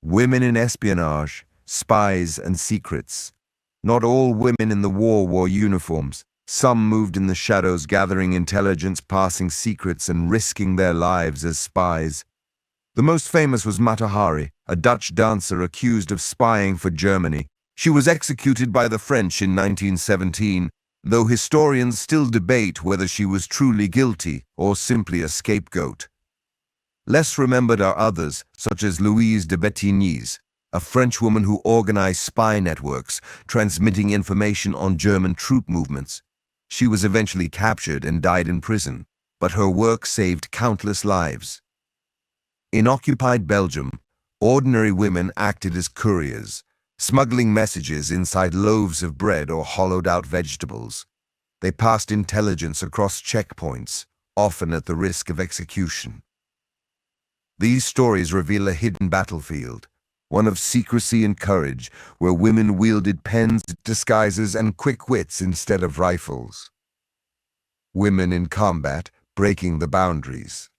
Women in espionage, spies, and secrets. Not all women in the war wore uniforms. Some moved in the shadows, gathering intelligence, passing secrets, and risking their lives as spies. The most famous was Matahari, a Dutch dancer accused of spying for Germany. She was executed by the French in 1917, though historians still debate whether she was truly guilty or simply a scapegoat. Less remembered are others, such as Louise de Bettigny's, a French woman who organized spy networks, transmitting information on German troop movements. She was eventually captured and died in prison, but her work saved countless lives. In occupied Belgium, ordinary women acted as couriers, smuggling messages inside loaves of bread or hollowed-out vegetables. They passed intelligence across checkpoints, often at the risk of execution. These stories reveal a hidden battlefield, one of secrecy and courage, where women wielded pens, disguises, and quick wits instead of rifles. Women in combat, breaking the boundaries.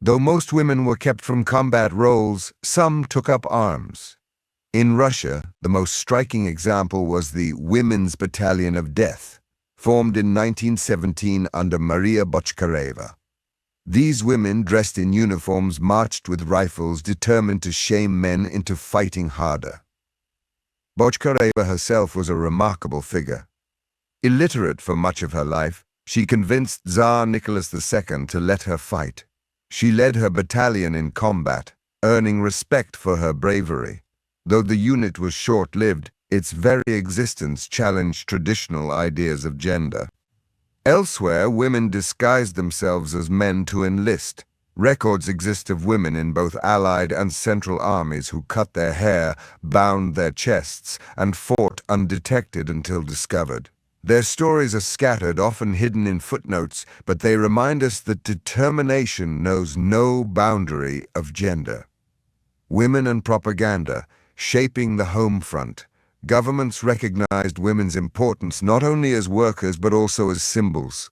Though most women were kept from combat roles, some took up arms. In Russia, the most striking example was the Women's Battalion of Death, formed in 1917 under Maria Bochkareva. These women, dressed in uniforms, marched with rifles, determined to shame men into fighting harder. Bochkareva herself was a remarkable figure. Illiterate for much of her life, she convinced Tsar Nicholas II to let her fight. She led her battalion in combat, earning respect for her bravery. Though the unit was short-lived, its very existence challenged traditional ideas of gender. Elsewhere, women disguised themselves as men to enlist. Records exist of women in both Allied and Central armies who cut their hair, bound their chests, and fought undetected until discovered. Their stories are scattered, often hidden in footnotes, but they remind us that determination knows no boundary of gender. Women and propaganda, shaping the home front. Governments recognized women's importance not only as workers but also as symbols.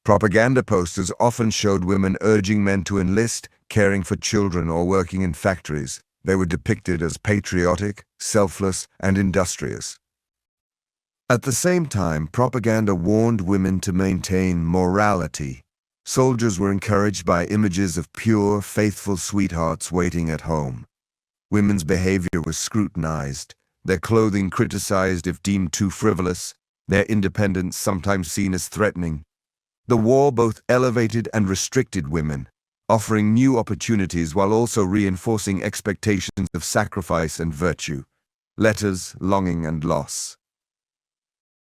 Propaganda posters often showed women urging men to enlist, caring for children, or working in factories. They were depicted as patriotic, selfless, and industrious. At the same time, propaganda warned women to maintain morality. Soldiers were encouraged by images of pure, faithful sweethearts waiting at home. Women's behavior was scrutinized, their clothing criticized if deemed too frivolous. their independence sometimes seen as threatening. The war both elevated and restricted women, offering new opportunities while also reinforcing expectations of sacrifice and virtue. Letters, longing, and loss.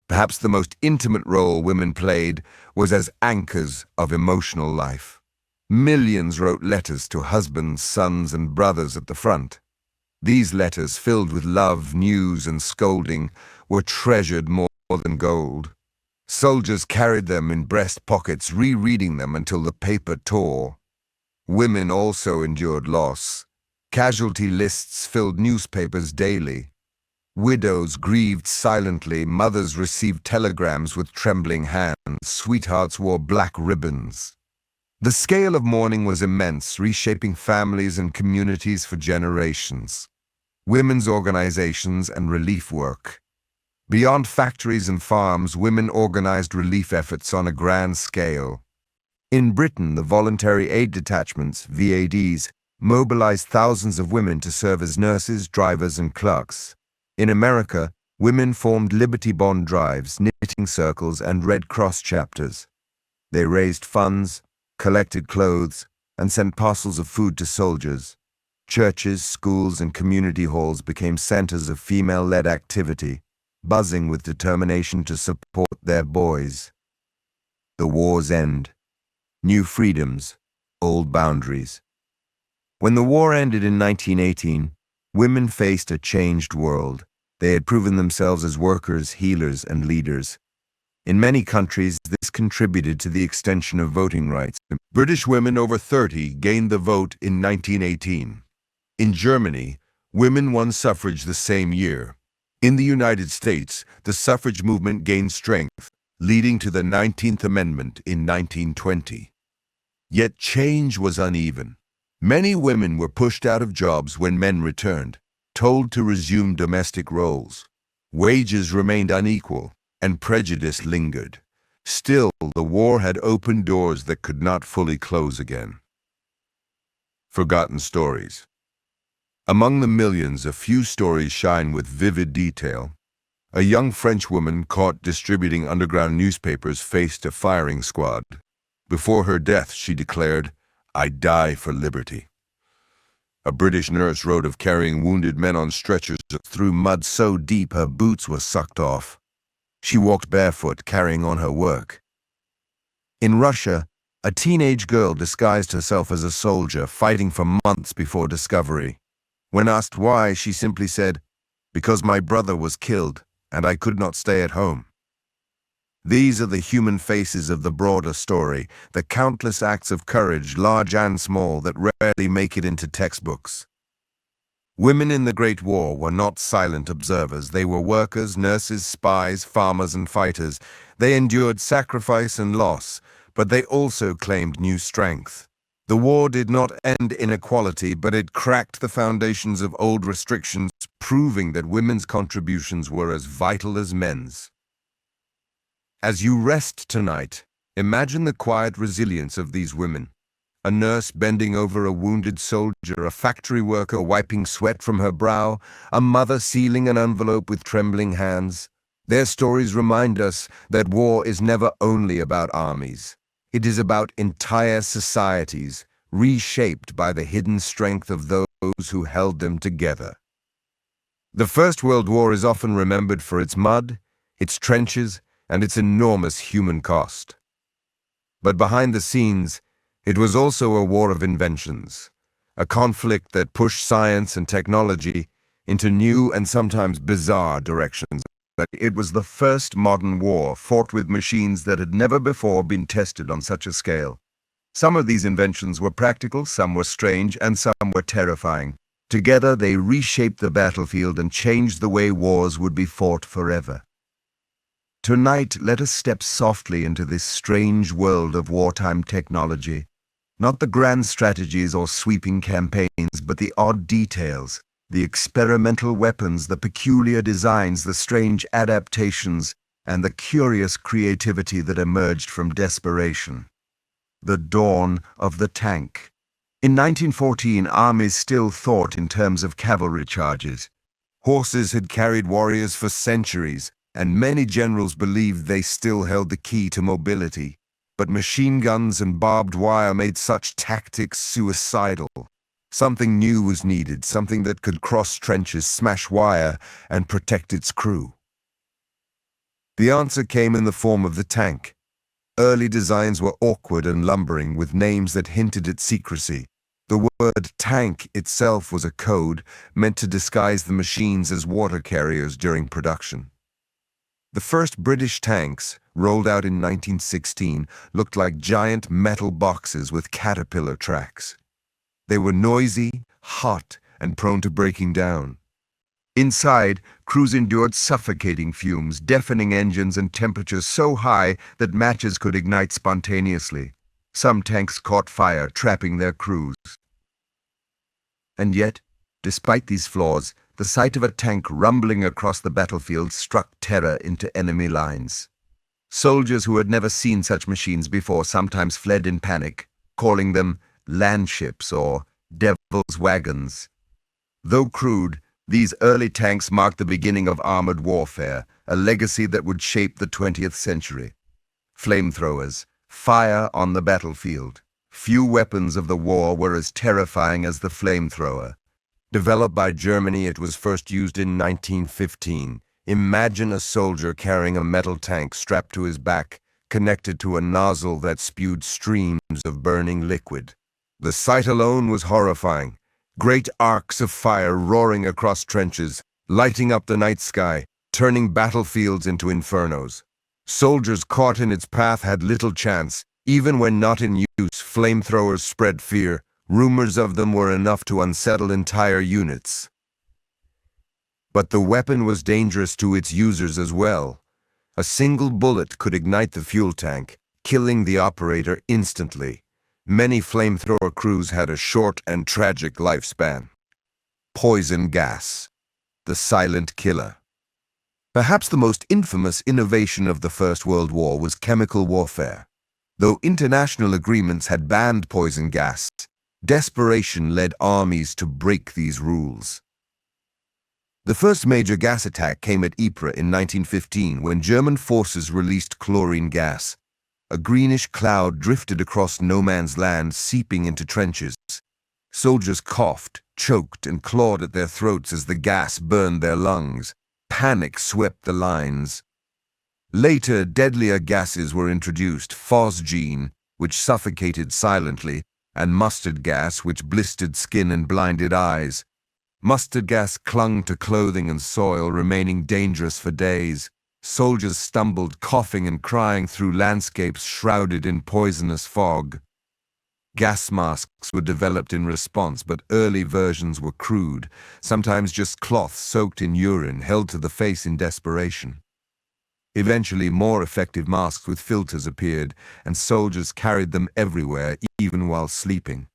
Perhaps the most intimate role women played was as anchors of emotional life. Millions wrote letters to husbands, sons, and brothers at the front. These letters, filled with love, news, and scolding, were treasured more than gold. Soldiers carried them in breast pockets, rereading them until the paper tore. Women also endured loss. Casualty lists filled newspapers daily. Widows grieved silently, mothers received telegrams with trembling hands, sweethearts wore black ribbons. The scale of mourning was immense, reshaping families and communities for generations. Women's organizations and relief work. Beyond factories and farms, women organized relief efforts on a grand scale. In Britain, the Voluntary Aid Detachments, VADs, mobilized thousands of women to serve as nurses, drivers, and clerks. In America, women formed Liberty Bond drives, knitting circles, and Red Cross chapters. They raised funds, collected clothes, and sent parcels of food to soldiers. Churches, schools, and community halls became centers of female-led activity, buzzing with determination to support their boys. The war's end. New freedoms, old boundaries. When the war ended in 1918, women faced a changed world. They had proven themselves as workers, healers, and leaders. In many countries, this contributed to the extension of voting rights. British women over 30 gained the vote in 1918. In Germany, women won suffrage the same year. In the United States, the suffrage movement gained strength, leading to the 19th Amendment in 1920. Yet change was uneven. Many women were pushed out of jobs when men returned, told to resume domestic roles. Wages remained unequal, and prejudice lingered. Still, the war had opened doors that could not fully close again. Forgotten stories. Among the millions, a few stories shine with vivid detail. A young French woman caught distributing underground newspapers faced a firing squad. Before her death, she declared, "I die for liberty." A British nurse wrote of carrying wounded men on stretchers through mud so deep her boots were sucked off. She walked barefoot, carrying on her work. In Russia, a teenage girl disguised herself as a soldier, fighting for months before discovery. When asked why, she simply said, "Because my brother was killed, and I could not stay at home." These are the human faces of the broader story, the countless acts of courage, large and small, that rarely make it into textbooks. Women in the Great War were not silent observers. They were workers, nurses, spies, farmers, and fighters. They endured sacrifice and loss, but they also claimed new strength. The war did not end inequality, but it cracked the foundations of old restrictions, proving that women's contributions were as vital as men's. As you rest tonight, imagine the quiet resilience of these women. A nurse bending over a wounded soldier, a factory worker wiping sweat from her brow, a mother sealing an envelope with trembling hands. Their stories remind us that war is never only about armies. It is about entire societies, reshaped by the hidden strength of those who held them together. The First World War is often remembered for its mud, its trenches, and its enormous human cost. But behind the scenes, it was also a war of inventions, a conflict that pushed science and technology into new and sometimes bizarre directions. It was the first modern war fought with machines that had never before been tested on such a scale. Some of these inventions were practical, some were strange, and some were terrifying. Together, they reshaped the battlefield and changed the way wars would be fought forever. Tonight, let us step softly into this strange world of wartime technology. Not the grand strategies or sweeping campaigns, but the odd details, the experimental weapons, the peculiar designs, the strange adaptations, and the curious creativity that emerged from desperation. The dawn of the tank. In 1914, armies still thought in terms of cavalry charges. Horses had carried warriors for centuries, and many generals believed they still held the key to mobility. But machine guns and barbed wire made such tactics suicidal. Something new was needed, something that could cross trenches, smash wire, and protect its crew. The answer came in the form of the tank. Early designs were awkward and lumbering, with names that hinted at secrecy. The word tank itself was a code meant to disguise the machines as water carriers during production. The first British tanks, rolled out in 1916, looked like giant metal boxes with caterpillar tracks. They were noisy, hot, and prone to breaking down. Inside, crews endured suffocating fumes, deafening engines, and temperatures so high that matches could ignite spontaneously. Some tanks caught fire, trapping their crews. And yet, despite these flaws, the sight of a tank rumbling across the battlefield struck terror into enemy lines. Soldiers who had never seen such machines before sometimes fled in panic, calling them land ships or devil's wagons. Though crude, these early tanks marked the beginning of armored warfare, a legacy that would shape the 20th century. Flamethrowers, fire on the battlefield. Few weapons of the war were as terrifying as the flamethrower. Developed by Germany, it was first used in 1915. Imagine a soldier carrying a metal tank strapped to his back, connected to a nozzle that spewed streams of burning liquid. The sight alone was horrifying. Great arcs of fire roaring across trenches, lighting up the night sky, turning battlefields into infernos. Soldiers caught in its path had little chance. Even when not in use, flamethrowers spread fear. Rumors of them were enough to unsettle entire units. But the weapon was dangerous to its users as well. A single bullet could ignite the fuel tank, killing the operator instantly. Many flamethrower crews had a short and tragic lifespan. Poison gas, the silent killer. Perhaps the most infamous innovation of the First World War was chemical warfare. Though international agreements had banned poison gas, desperation led armies to break these rules. The first major gas attack came at Ypres in 1915 when German forces released chlorine gas. A greenish cloud drifted across no man's land, seeping into trenches. Soldiers coughed, choked, and clawed at their throats as the gas burned their lungs. Panic swept the lines. Later, deadlier gases were introduced: phosgene, which suffocated silently, and mustard gas, which blistered skin and blinded eyes. Mustard gas clung to clothing and soil, remaining dangerous for days. Soldiers stumbled, coughing and crying through landscapes shrouded in poisonous fog. Gas masks were developed in response, but early versions were crude, sometimes just cloth soaked in urine held to the face in desperation. Eventually, more effective masks with filters appeared, and soldiers carried them everywhere, even while sleeping.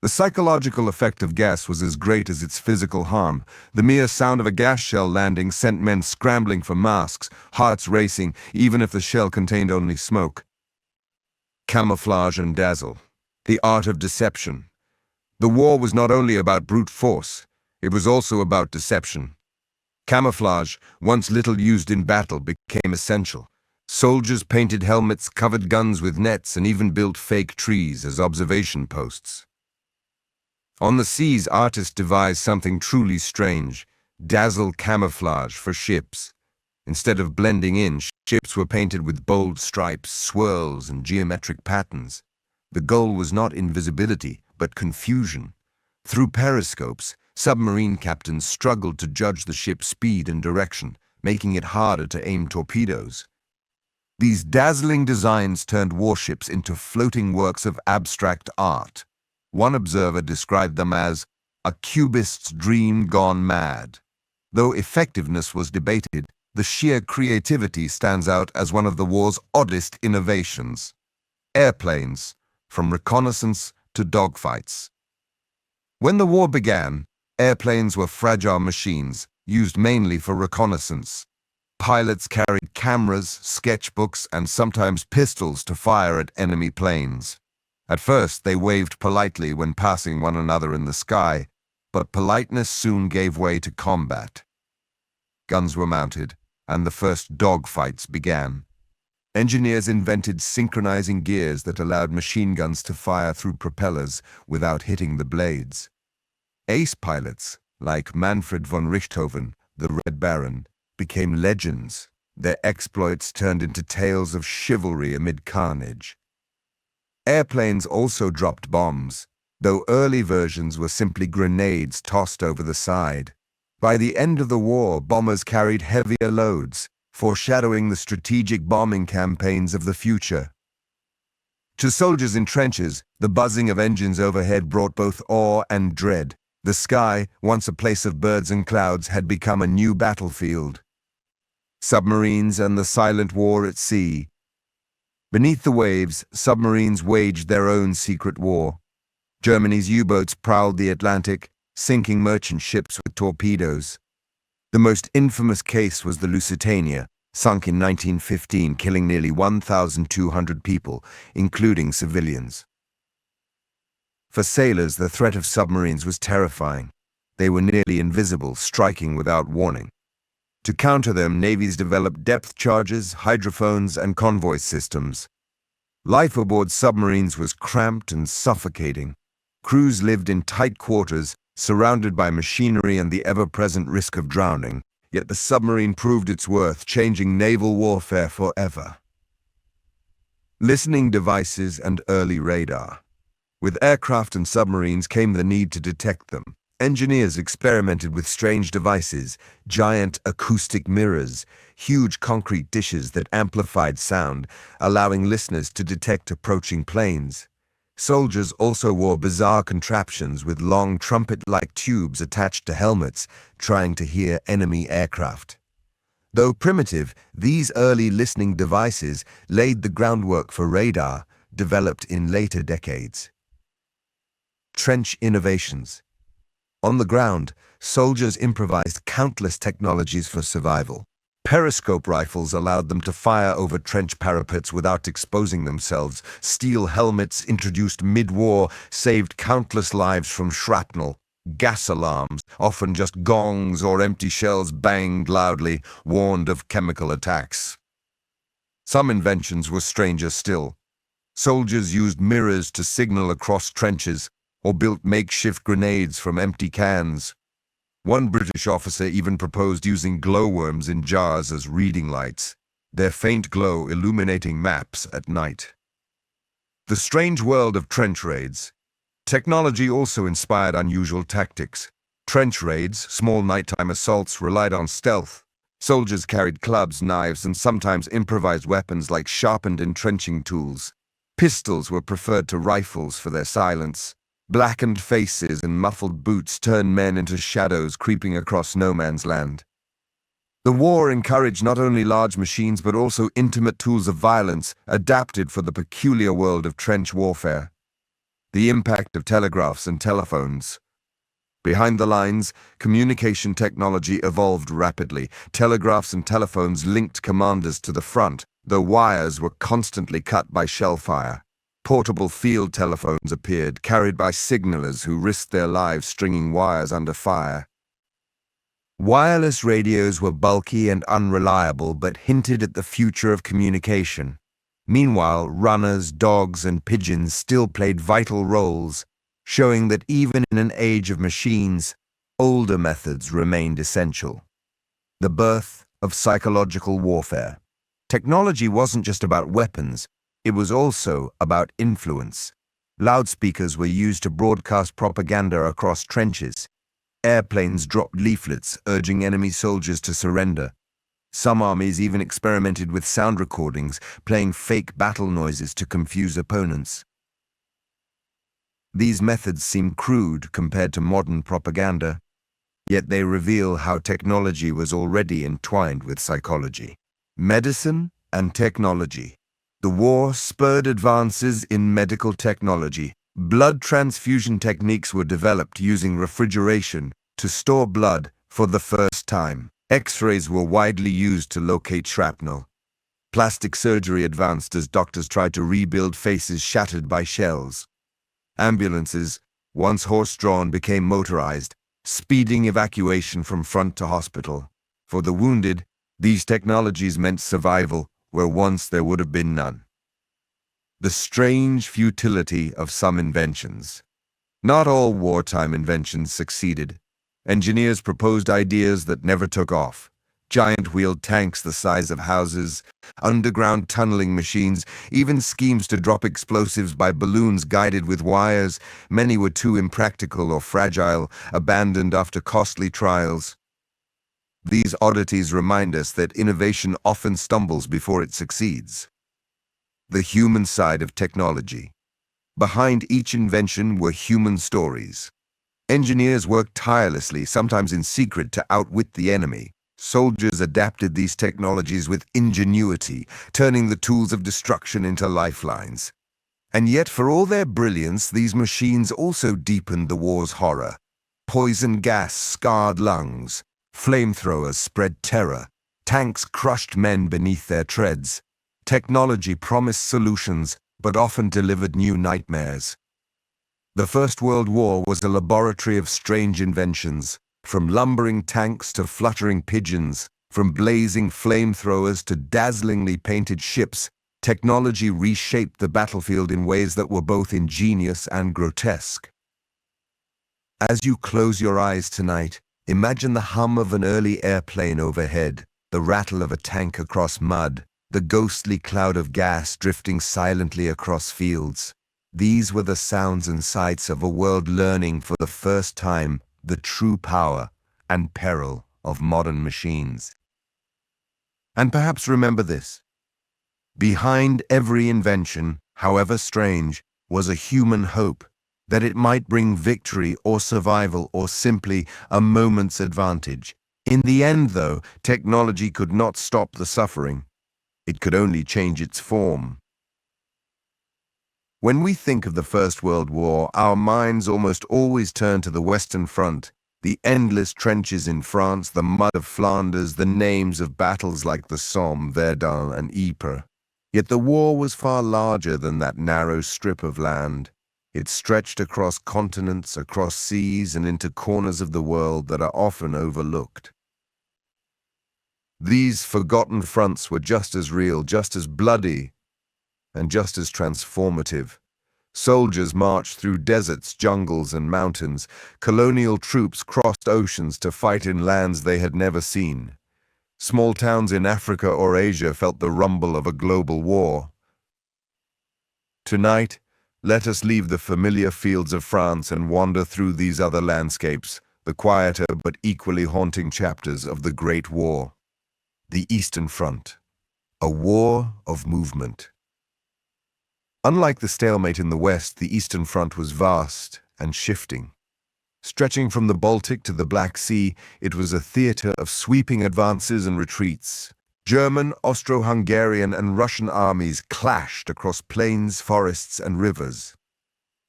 The psychological effect of gas was as great as its physical harm. The mere sound of a gas shell landing sent men scrambling for masks, hearts racing, even if the shell contained only smoke. Camouflage and dazzle. The art of deception. The war was not only about brute force, it was also about deception. Camouflage, once little used in battle, became essential. Soldiers painted helmets, covered guns with nets, and even built fake trees as observation posts. On the seas, artists devised something truly strange: dazzle camouflage for ships. Instead of blending in, ships were painted with bold stripes, swirls, and geometric patterns. The goal was not invisibility, but confusion. Through periscopes, submarine captains struggled to judge the ship's speed and direction, making it harder to aim torpedoes. These dazzling designs turned warships into floating works of abstract art. One observer described them as a cubist's dream gone mad. Though effectiveness was debated, the sheer creativity stands out as one of the war's oddest innovations. Airplanes, from reconnaissance to dogfights. When the war began, airplanes were fragile machines, used mainly for reconnaissance. Pilots carried cameras, sketchbooks, and sometimes pistols to fire at enemy planes. At first, they waved politely when passing one another in the sky, but politeness soon gave way to combat. guns were mounted, and the first dogfights began. Engineers invented synchronizing gears that allowed machine guns to fire through propellers without hitting the blades. Ace pilots, like Manfred von Richthofen, the Red Baron, became legends. Their exploits turned into tales of chivalry amid carnage. Airplanes also dropped bombs, though early versions were simply grenades tossed over the side. By the end of the war, bombers carried heavier loads, foreshadowing the strategic bombing campaigns of the future. To soldiers in trenches, the buzzing of engines overhead brought both awe and dread. The sky, once a place of birds and clouds, had become a new battlefield. Submarines and the silent war at sea. Beneath the waves, submarines waged their own secret war. Germany's U-boats prowled the Atlantic, sinking merchant ships with torpedoes. The most infamous case was the Lusitania, sunk in 1915, killing nearly 1,200 people, including civilians. For sailors, the threat of submarines was terrifying. They were nearly invisible, striking without warning. To counter them, navies developed depth charges, hydrophones, and convoy systems. Life aboard submarines was cramped and suffocating. Crews lived in tight quarters, surrounded by machinery and the ever-present risk of drowning, yet the submarine proved its worth, changing naval warfare forever. Listening devices and early radar. With aircraft and submarines came the need to detect them. Engineers experimented with strange devices, giant acoustic mirrors, huge concrete dishes that amplified sound, allowing listeners to detect approaching planes. Soldiers also wore bizarre contraptions with long trumpet-like tubes attached to helmets, trying to hear enemy aircraft. Though primitive, these early listening devices laid the groundwork for radar, developed in later decades. Trench innovations. On the ground, soldiers improvised countless technologies for survival. Periscope rifles allowed them to fire over trench parapets without exposing themselves. Steel helmets, introduced mid-war, saved countless lives from shrapnel. Gas alarms, often just gongs or empty shells banged loudly, warned of chemical attacks. Some inventions were stranger still. Soldiers used mirrors to signal across trenches, or built makeshift grenades from empty cans. One British officer even proposed using glowworms in jars as reading lights, their faint glow illuminating maps at night. The strange world of trench raids. Technology also inspired unusual tactics. Trench raids, small nighttime assaults, relied on stealth. Soldiers carried clubs, knives, and sometimes improvised weapons like sharpened entrenching tools. Pistols were preferred to rifles for their silence. Blackened faces and muffled boots turned men into shadows creeping across no man's land. The war encouraged not only large machines but also intimate tools of violence adapted for the peculiar world of trench warfare. The impact of telegraphs and telephones. Behind the lines, communication technology evolved rapidly. Telegraphs and telephones linked commanders to the front, though wires were constantly cut by shell fire. Portable field telephones appeared, carried by signalers who risked their lives stringing wires under fire. Wireless radios were bulky and unreliable, but hinted at the future of communication. Meanwhile, runners, dogs, and pigeons still played vital roles, showing that even in an age of machines, older methods remained essential. The birth of psychological warfare. Technology wasn't just about weapons. It was also about influence. Loudspeakers were used to broadcast propaganda across trenches. Airplanes dropped leaflets urging enemy soldiers to surrender. Some armies even experimented with sound recordings, playing fake battle noises to confuse opponents. These methods seem crude compared to modern propaganda, yet they reveal how technology was already entwined with psychology. Medicine and technology. The war spurred advances in medical technology. Blood transfusion techniques were developed using refrigeration to store blood for the first time. X-rays were widely used to locate shrapnel. Plastic surgery advanced as doctors tried to rebuild faces shattered by shells. Ambulances, once horse-drawn, became motorized, speeding evacuation from front to hospital. For the wounded, these technologies meant survival where once there would have been none. The strange futility of some inventions. Not all wartime inventions succeeded. Engineers proposed ideas that never took off. Giant wheeled tanks the size of houses, underground tunneling machines, even schemes to drop explosives by balloons guided with wires. Many were too impractical or fragile, abandoned after costly trials. These oddities remind us that innovation often stumbles before it succeeds. The human side of technology. Behind each invention were human stories. Engineers worked tirelessly, sometimes in secret, to outwit the enemy. Soldiers adapted these technologies with ingenuity, turning the tools of destruction into lifelines. And yet, for all their brilliance, these machines also deepened the war's horror. Poison gas scarred lungs. Flamethrowers spread terror. Tanks crushed men beneath their treads. Technology promised solutions, but often delivered new nightmares. The First World War was a laboratory of strange inventions, from lumbering tanks to fluttering pigeons, from blazing flamethrowers to dazzlingly painted ships. Technology reshaped the battlefield in ways that were both ingenious and grotesque. As you close your eyes tonight, imagine the hum of an early airplane overhead, the rattle of a tank across mud, the ghostly cloud of gas drifting silently across fields. These were the sounds and sights of a world learning for the first time the true power and peril of modern machines. And perhaps remember this: behind every invention, however strange, was a human hope that it might bring victory or survival or simply a moment's advantage. In the end, though, technology could not stop the suffering. It could only change its form. When we think of the First World War, our minds almost always turn to the Western Front, the endless trenches in France, the mud of Flanders, the names of battles like the Somme, Verdun, and Ypres. Yet the war was far larger than that narrow strip of land. It stretched across continents, across seas, and into corners of the world that are often overlooked. These forgotten fronts were just as real, just as bloody, and just as transformative. Soldiers marched through deserts, jungles, and mountains. Colonial troops crossed oceans to fight in lands they had never seen. Small towns in Africa or Asia felt the rumble of a global war. Tonight, let us leave the familiar fields of France and wander through these other landscapes, the quieter but equally haunting chapters of the Great War. The Eastern Front, a war of movement. Unlike the stalemate in the West, the Eastern Front was vast and shifting. Stretching from the Baltic to the Black Sea, it was a theater of sweeping advances and retreats. German, Austro-Hungarian, and Russian armies clashed across plains, forests, and rivers.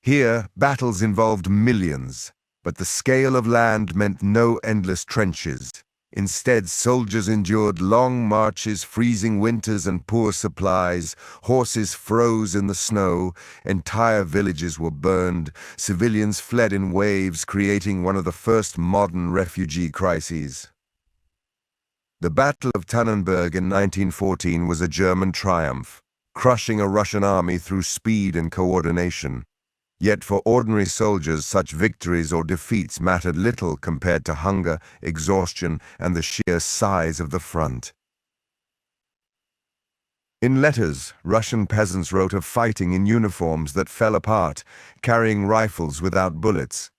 Here, battles involved millions, but the scale of land meant no endless trenches. Instead, soldiers endured long marches, freezing winters, and poor supplies. Horses froze in the snow. Entire villages were burned. Civilians fled in waves, creating one of the first modern refugee crises. The Battle of Tannenberg in 1914 was a German triumph, crushing a Russian army through speed and coordination. Yet for ordinary soldiers, such victories or defeats mattered little compared to hunger, exhaustion, and the sheer size of the front. In letters, Russian peasants wrote of fighting in uniforms that fell apart, carrying rifles without bullets.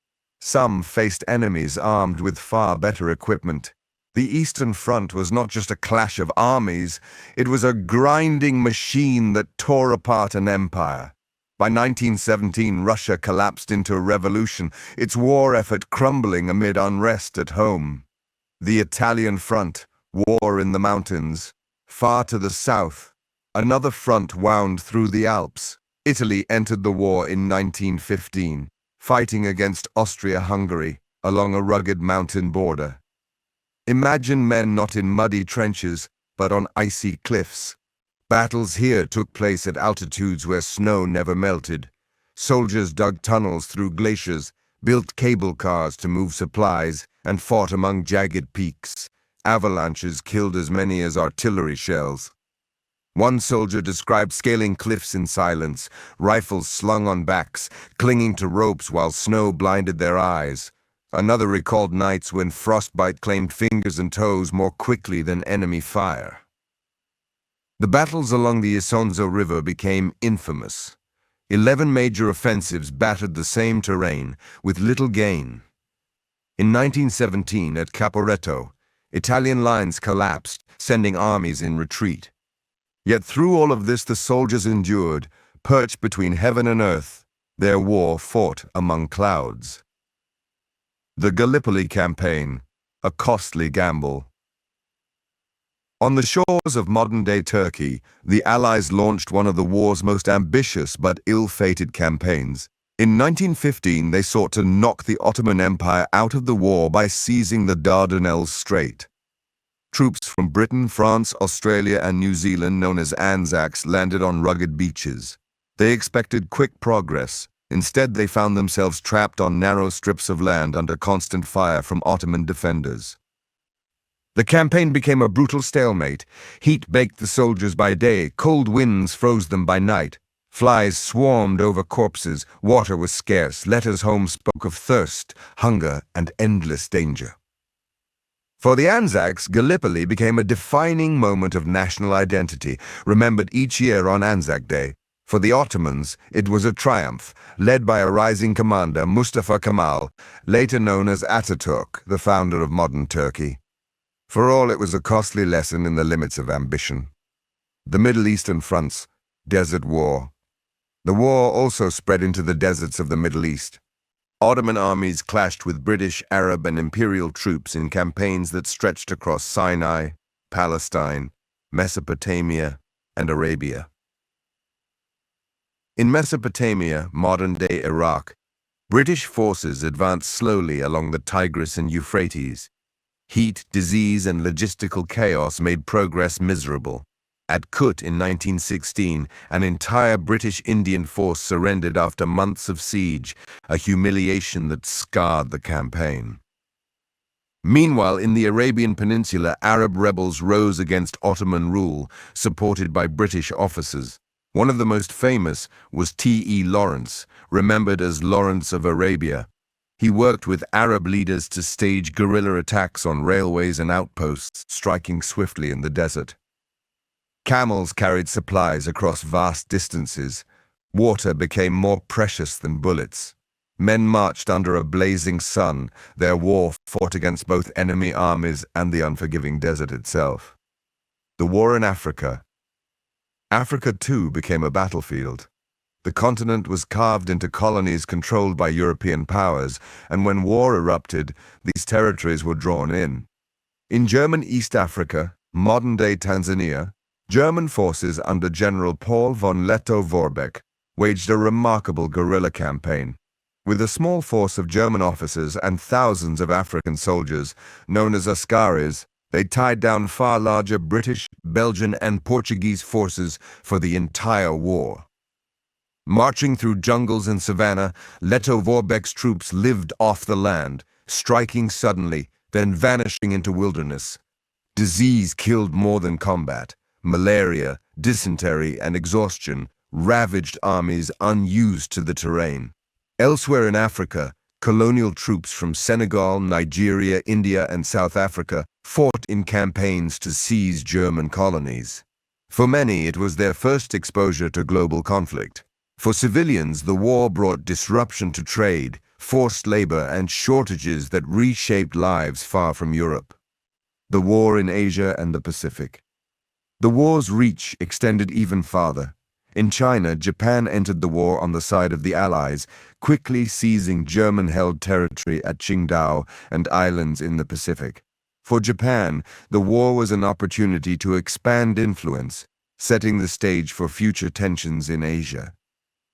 Some faced enemies armed with far better equipment. The Eastern Front was not just a clash of armies, it was a grinding machine that tore apart an empire. By 1917, Russia collapsed into a revolution, its war effort crumbling amid unrest at home. The Italian front, war in the mountains. Far to the south, another front wound through the Alps. Italy entered the war in 1915, fighting against Austria-Hungary along a rugged mountain border. Imagine men not in muddy trenches, but on icy cliffs. Battles here took place at altitudes where snow never melted. Soldiers dug tunnels through glaciers, built cable cars to move supplies, and fought among jagged peaks. Avalanches killed as many as artillery shells. One soldier described scaling cliffs in silence, rifles slung on backs, clinging to ropes while snow blinded their eyes. Another recalled nights when frostbite claimed fingers and toes more quickly than enemy fire. The battles along the Isonzo River became infamous. 11 major offensives battered the same terrain, with little gain. In 1917, at Caporetto, Italian lines collapsed, sending armies in retreat. Yet through all of this the soldiers endured, perched between heaven and earth, their war fought among clouds. The Gallipoli Campaign, a costly gamble. On the shores of modern-day Turkey, the Allies launched one of the war's most ambitious but ill-fated campaigns. In 1915, they sought to knock the Ottoman Empire out of the war by seizing the Dardanelles Strait. Troops from Britain, France, Australia, and New Zealand, known as Anzacs, landed on rugged beaches. They expected quick progress. Instead, they found themselves trapped on narrow strips of land under constant fire from Ottoman defenders. The campaign became a brutal stalemate. Heat baked the soldiers by day, cold winds froze them by night. Flies swarmed over corpses, water was scarce, letters home spoke of thirst, hunger, and endless danger. For the Anzacs, Gallipoli became a defining moment of national identity, remembered each year on Anzac Day. For the Ottomans, it was a triumph, led by a rising commander, Mustafa Kemal, later known as Ataturk, the founder of modern Turkey. For all, it was a costly lesson in the limits of ambition. The Middle Eastern fronts, desert war. The war also spread into the deserts of the Middle East. Ottoman armies clashed with British, Arab, and imperial troops in campaigns that stretched across Sinai, Palestine, Mesopotamia, and Arabia. In Mesopotamia, modern-day Iraq, British forces advanced slowly along the Tigris and Euphrates. Heat, disease, and logistical chaos made progress miserable. At Kut in 1916, an entire British Indian force surrendered after months of siege, a humiliation that scarred the campaign. Meanwhile, in the Arabian Peninsula, Arab rebels rose against Ottoman rule, supported by British officers. One of the most famous was T.E. Lawrence, remembered as Lawrence of Arabia. He worked with Arab leaders to stage guerrilla attacks on railways and outposts, striking swiftly in the desert. Camels carried supplies across vast distances. Water became more precious than bullets. Men marched under a blazing sun. Their war fought against both enemy armies and the unforgiving desert itself. The war in Africa. Africa, too, became a battlefield. The continent was carved into colonies controlled by European powers, and when war erupted, these territories were drawn in. In German East Africa, modern-day Tanzania, German forces under General Paul von Lettow-Vorbeck waged a remarkable guerrilla campaign. With a small force of German officers and thousands of African soldiers, known as askaris, they tied down far larger British, Belgian, and Portuguese forces for the entire war. Marching through jungles and savanna, Lettow-Vorbeck's troops lived off the land, striking suddenly, then vanishing into wilderness. Disease killed more than combat. Malaria, dysentery, and exhaustion ravaged armies unused to the terrain. Elsewhere in Africa, colonial troops from Senegal, Nigeria, India, and South Africa fought in campaigns to seize German colonies. For many, it was their first exposure to global conflict. For civilians, the war brought disruption to trade, forced labor, and shortages that reshaped lives far from Europe. The war in Asia and the Pacific. The war's reach extended even farther. In China, Japan entered the war on the side of the Allies, quickly seizing German-held territory at Qingdao and islands in the Pacific. For Japan, the war was an opportunity to expand influence, setting the stage for future tensions in Asia.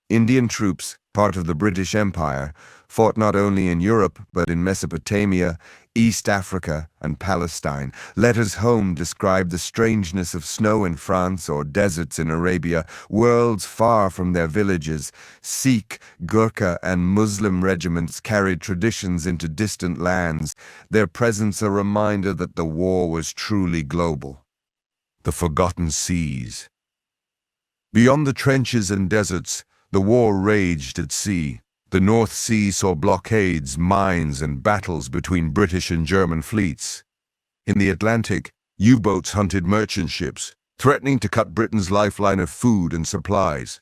Indian troops, part of the British Empire, fought not only in Europe but in Mesopotamia, East Africa, and Palestine. Letters home describe the strangeness of snow in France or deserts in Arabia, worlds far from their villages. Sikh, Gurkha, and Muslim regiments carried traditions into distant lands, their presence a reminder that the war was truly global. The Forgotten Seas. Beyond the trenches and deserts, the war raged at sea. The North Sea saw blockades, mines, and battles between British and German fleets. In the Atlantic, U-boats hunted merchant ships, threatening to cut Britain's lifeline of food and supplies.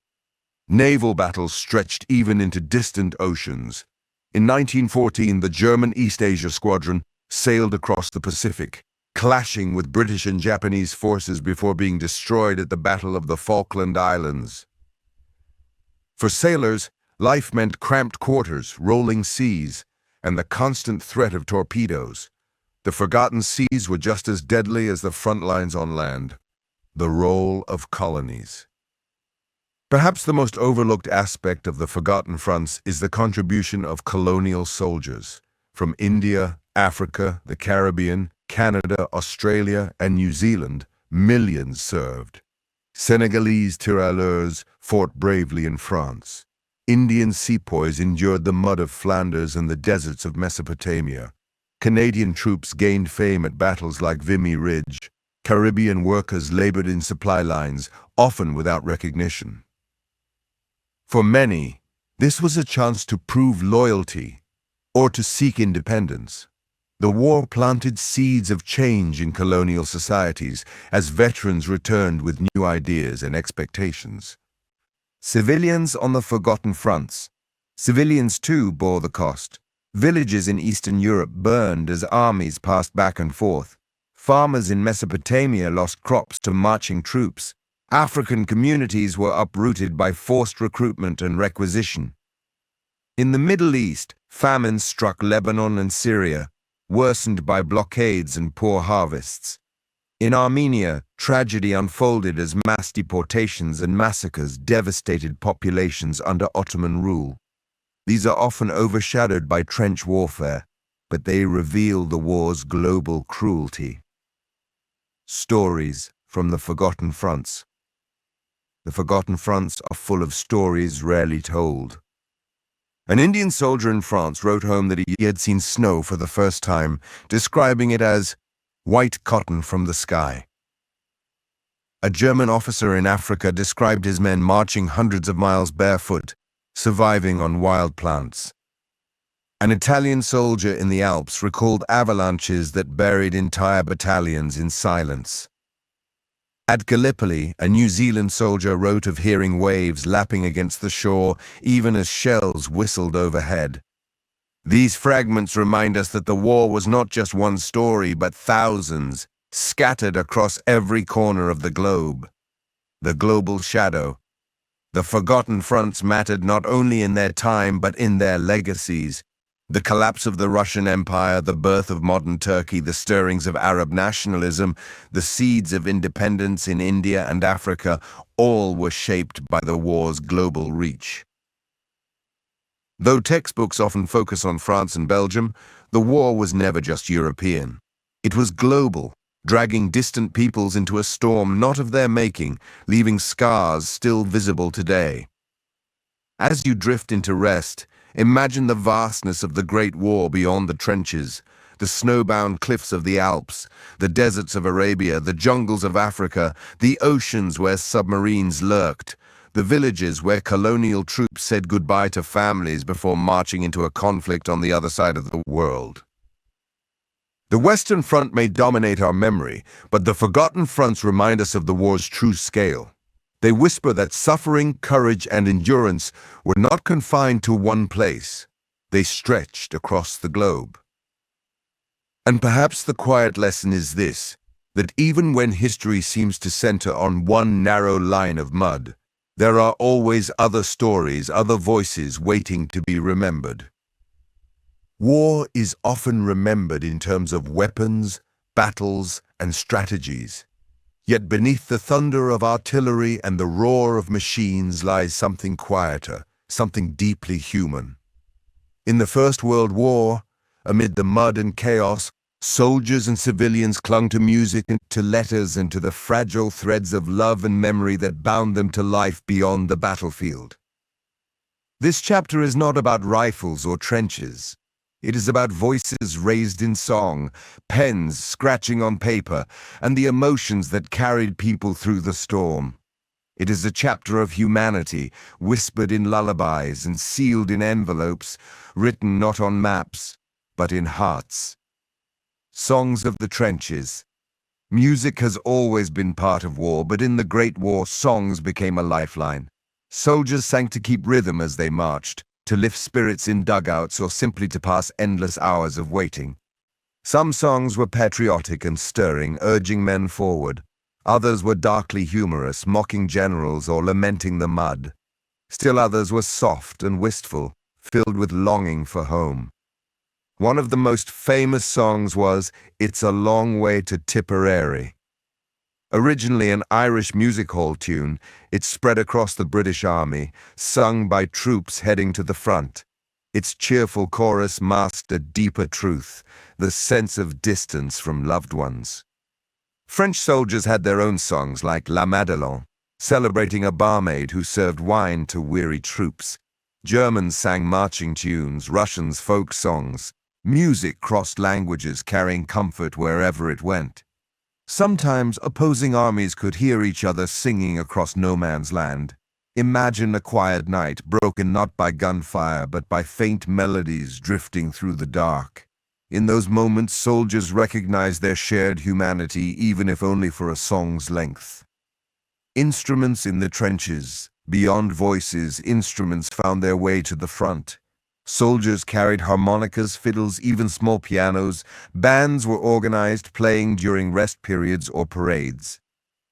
Naval battles stretched even into distant oceans. In 1914, the German East Asia Squadron sailed across the Pacific, clashing with British and Japanese forces before being destroyed at the Battle of the Falkland Islands. For sailors, life meant cramped quarters, rolling seas, and the constant threat of torpedoes. The Forgotten Seas were just as deadly as the front lines on land. The role of colonies. Perhaps the most overlooked aspect of the Forgotten Fronts is the contribution of colonial soldiers. From India, Africa, the Caribbean, Canada, Australia, and New Zealand, millions served. Senegalese tirailleurs fought bravely in France. Indian sepoys endured the mud of Flanders and the deserts of Mesopotamia. Canadian troops gained fame at battles like Vimy Ridge. Caribbean workers labored in supply lines, often without recognition. For many, this was a chance to prove loyalty or to seek independence. The war planted seeds of change in colonial societies as veterans returned with new ideas and expectations. Civilians on the Forgotten Fronts. Civilians too bore the cost. Villages in Eastern Europe burned as armies passed back and forth. Farmers in Mesopotamia lost crops to marching troops. African communities were uprooted by forced recruitment and requisition. In the Middle East, famines struck Lebanon and Syria, worsened by blockades and poor harvests. In Armenia, tragedy unfolded as mass deportations and massacres devastated populations under Ottoman rule. These are often overshadowed by trench warfare, but they reveal the war's global cruelty. Stories from the Forgotten Fronts. The Forgotten Fronts are full of stories rarely told. An Indian soldier in France wrote home that he had seen snow for the first time, describing it as white cotton from the sky. A German officer in Africa described his men marching hundreds of miles barefoot, surviving on wild plants. An Italian soldier in the Alps recalled avalanches that buried entire battalions in silence. At Gallipoli, a New Zealand soldier wrote of hearing waves lapping against the shore even as shells whistled overhead. These fragments remind us that the war was not just one story, but thousands, scattered across every corner of the globe. The global shadow. The Forgotten Fronts mattered not only in their time, but in their legacies. The collapse of the Russian Empire, the birth of modern Turkey, the stirrings of Arab nationalism, the seeds of independence in India and Africa, all were shaped by the war's global reach. Though textbooks often focus on France and Belgium, the war was never just European. It was global, dragging distant peoples into a storm not of their making, leaving scars still visible today. As you drift into rest, imagine the vastness of the Great War beyond the trenches, the snowbound cliffs of the Alps, the deserts of Arabia, the jungles of Africa, the oceans where submarines lurked, the villages where colonial troops said goodbye to families before marching into a conflict on the other side of the world. The Western Front may dominate our memory, but the Forgotten Fronts remind us of the war's true scale. They whisper that suffering, courage, and endurance were not confined to one place. They stretched across the globe. And perhaps the quiet lesson is this, that even when history seems to center on one narrow line of mud, there are always other stories, other voices waiting to be remembered. War is often remembered in terms of weapons, battles, and strategies. Yet beneath the thunder of artillery and the roar of machines lies something quieter, something deeply human. In the First World War, amid the mud and chaos, soldiers and civilians clung to music and to letters and to the fragile threads of love and memory that bound them to life beyond the battlefield. This chapter is not about rifles or trenches. It is about voices raised in song, pens scratching on paper, and the emotions that carried people through the storm. It is a chapter of humanity, whispered in lullabies and sealed in envelopes, written not on maps, but in hearts. Songs of the trenches. Music has always been part of war, but in the Great War, songs became a lifeline. Soldiers sang to keep rhythm as they marched, to lift spirits in dugouts, or simply to pass endless hours of waiting. Some songs were patriotic and stirring, urging men forward. Others were darkly humorous, mocking generals or lamenting the mud. Still others were soft and wistful, filled with longing for home. One of the most famous songs was "It's a Long Way to Tipperary." Originally an Irish music hall tune, it spread across the British Army, sung by troops heading to the front. Its cheerful chorus masked a deeper truth, the sense of distance from loved ones. French soldiers had their own songs like La Madeleine, celebrating a barmaid who served wine to weary troops. Germans sang marching tunes, Russians folk songs. Music crossed languages, carrying comfort wherever it went. Sometimes opposing armies could hear each other singing across no man's land. Imagine a quiet night, broken not by gunfire, but by faint melodies drifting through the dark. In those moments, soldiers recognized their shared humanity, even if only for a song's length. Instruments in the trenches. Beyond voices, instruments found their way to the front. Soldiers carried harmonicas, fiddles, even small pianos. Bands were organized, playing during rest periods or parades.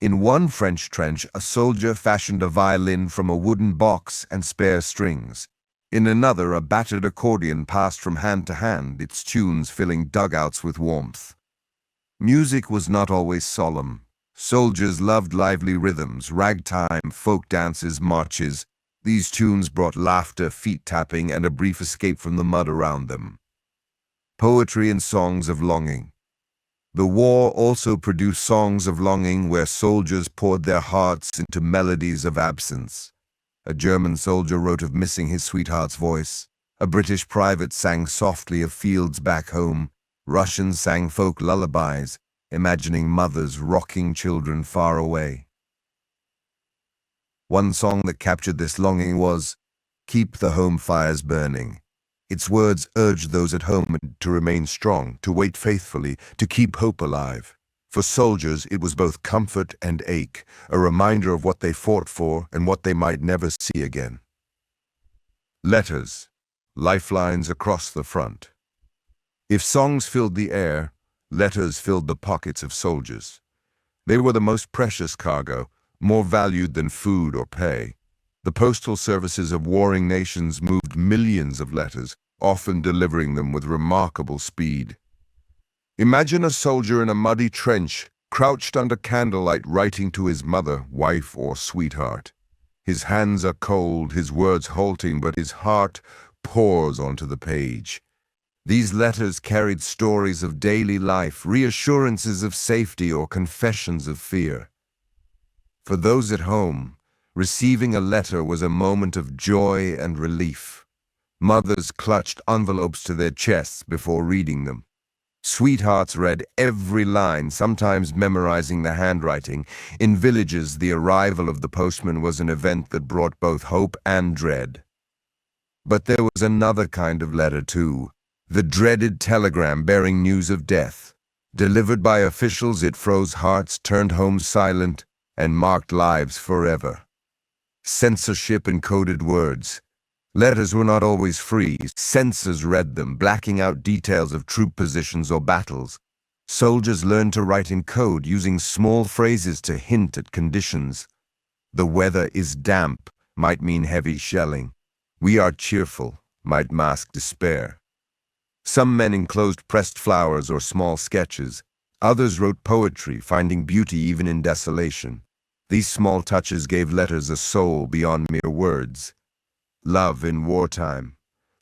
In one French trench, a soldier fashioned a violin from a wooden box and spare strings. In another, a battered accordion passed from hand to hand, its tunes filling dugouts with warmth. Music was not always solemn. Soldiers loved lively rhythms, ragtime, folk dances, marches. These tunes brought laughter, feet tapping, and a brief escape from the mud around them. Poetry and songs of longing. The war also produced songs of longing where soldiers poured their hearts into melodies of absence. A German soldier wrote of missing his sweetheart's voice. A British private sang softly of fields back home. Russians sang folk lullabies, imagining mothers rocking children far away. One song that captured this longing was "Keep the Home Fires Burning." Its words urged those at home to remain strong, to wait faithfully, to keep hope alive. For soldiers, it was both comfort and ache, a reminder of what they fought for and what they might never see again. Letters, lifelines across the front. If songs filled the air, letters filled the pockets of soldiers. They were the most precious cargo, more valued than food or pay. The postal services of warring nations moved millions of letters, often delivering them with remarkable speed. Imagine a soldier in a muddy trench, crouched under candlelight, writing to his mother, wife, or sweetheart. His hands are cold, his words halting, but his heart pours onto the page. These letters carried stories of daily life, reassurances of safety, or confessions of fear. For those at home, receiving a letter was a moment of joy and relief. Mothers clutched envelopes to their chests before reading them. Sweethearts read every line, sometimes memorizing the handwriting. In villages, the arrival of the postman was an event that brought both hope and dread. But there was another kind of letter too, the dreaded telegram bearing news of death. Delivered by officials, it froze hearts, turned homes silent, and marked lives forever. Censorship encoded words. Letters were not always free. Censors read them, blacking out details of troop positions or battles. Soldiers learned to write in code, using small phrases to hint at conditions. The weather is damp might mean heavy shelling. We are cheerful might mask despair. Some men enclosed pressed flowers or small sketches. Others wrote poetry, finding beauty even in desolation. These small touches gave letters a soul beyond mere words. Love in wartime.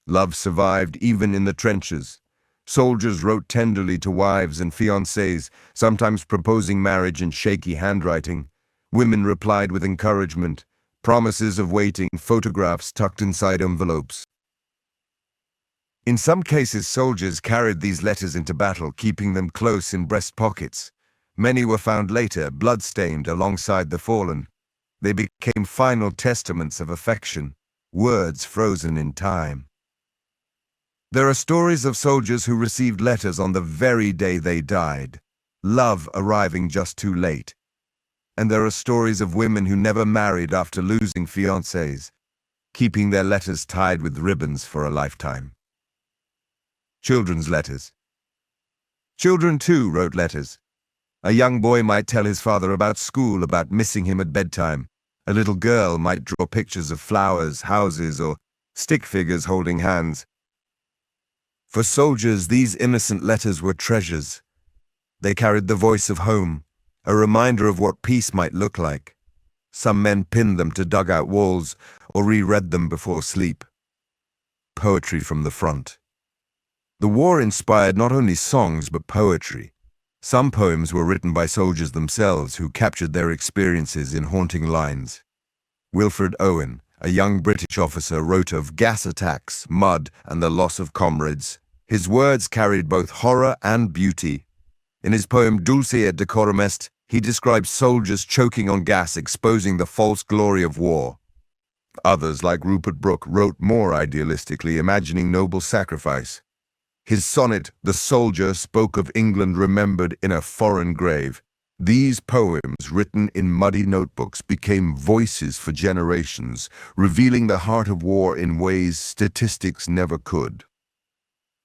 Love survived even in the trenches. Soldiers wrote tenderly to wives and fiancées, sometimes proposing marriage in shaky handwriting. Women replied with encouragement, promises of waiting, photographs tucked inside envelopes. In some cases, soldiers carried these letters into battle, keeping them close in breast pockets. Many were found later, blood-stained alongside the fallen. They became final testaments of affection, words frozen in time. There are stories of soldiers who received letters on the very day they died, love arriving just too late. And there are stories of women who never married after losing fiancés, keeping their letters tied with ribbons for a lifetime. Children's letters. Children, too, wrote letters. A young boy might tell his father about school, about missing him at bedtime. A little girl might draw pictures of flowers, houses, or stick figures holding hands. For soldiers, these innocent letters were treasures. They carried the voice of home, a reminder of what peace might look like. Some men pinned them to dugout walls or reread them before sleep. Poetry from the front. The war inspired not only songs but poetry. Some poems were written by soldiers themselves who captured their experiences in haunting lines. Wilfred Owen, a young British officer, wrote of gas attacks, mud, and the loss of comrades. His words carried both horror and beauty. In his poem Dulce et Decorum Est, he describes soldiers choking on gas, exposing the false glory of war. Others, like Rupert Brooke, wrote more idealistically, imagining noble sacrifice. His sonnet, The Soldier, spoke of England remembered in a foreign grave. These poems, written in muddy notebooks, became voices for generations, revealing the heart of war in ways statistics never could.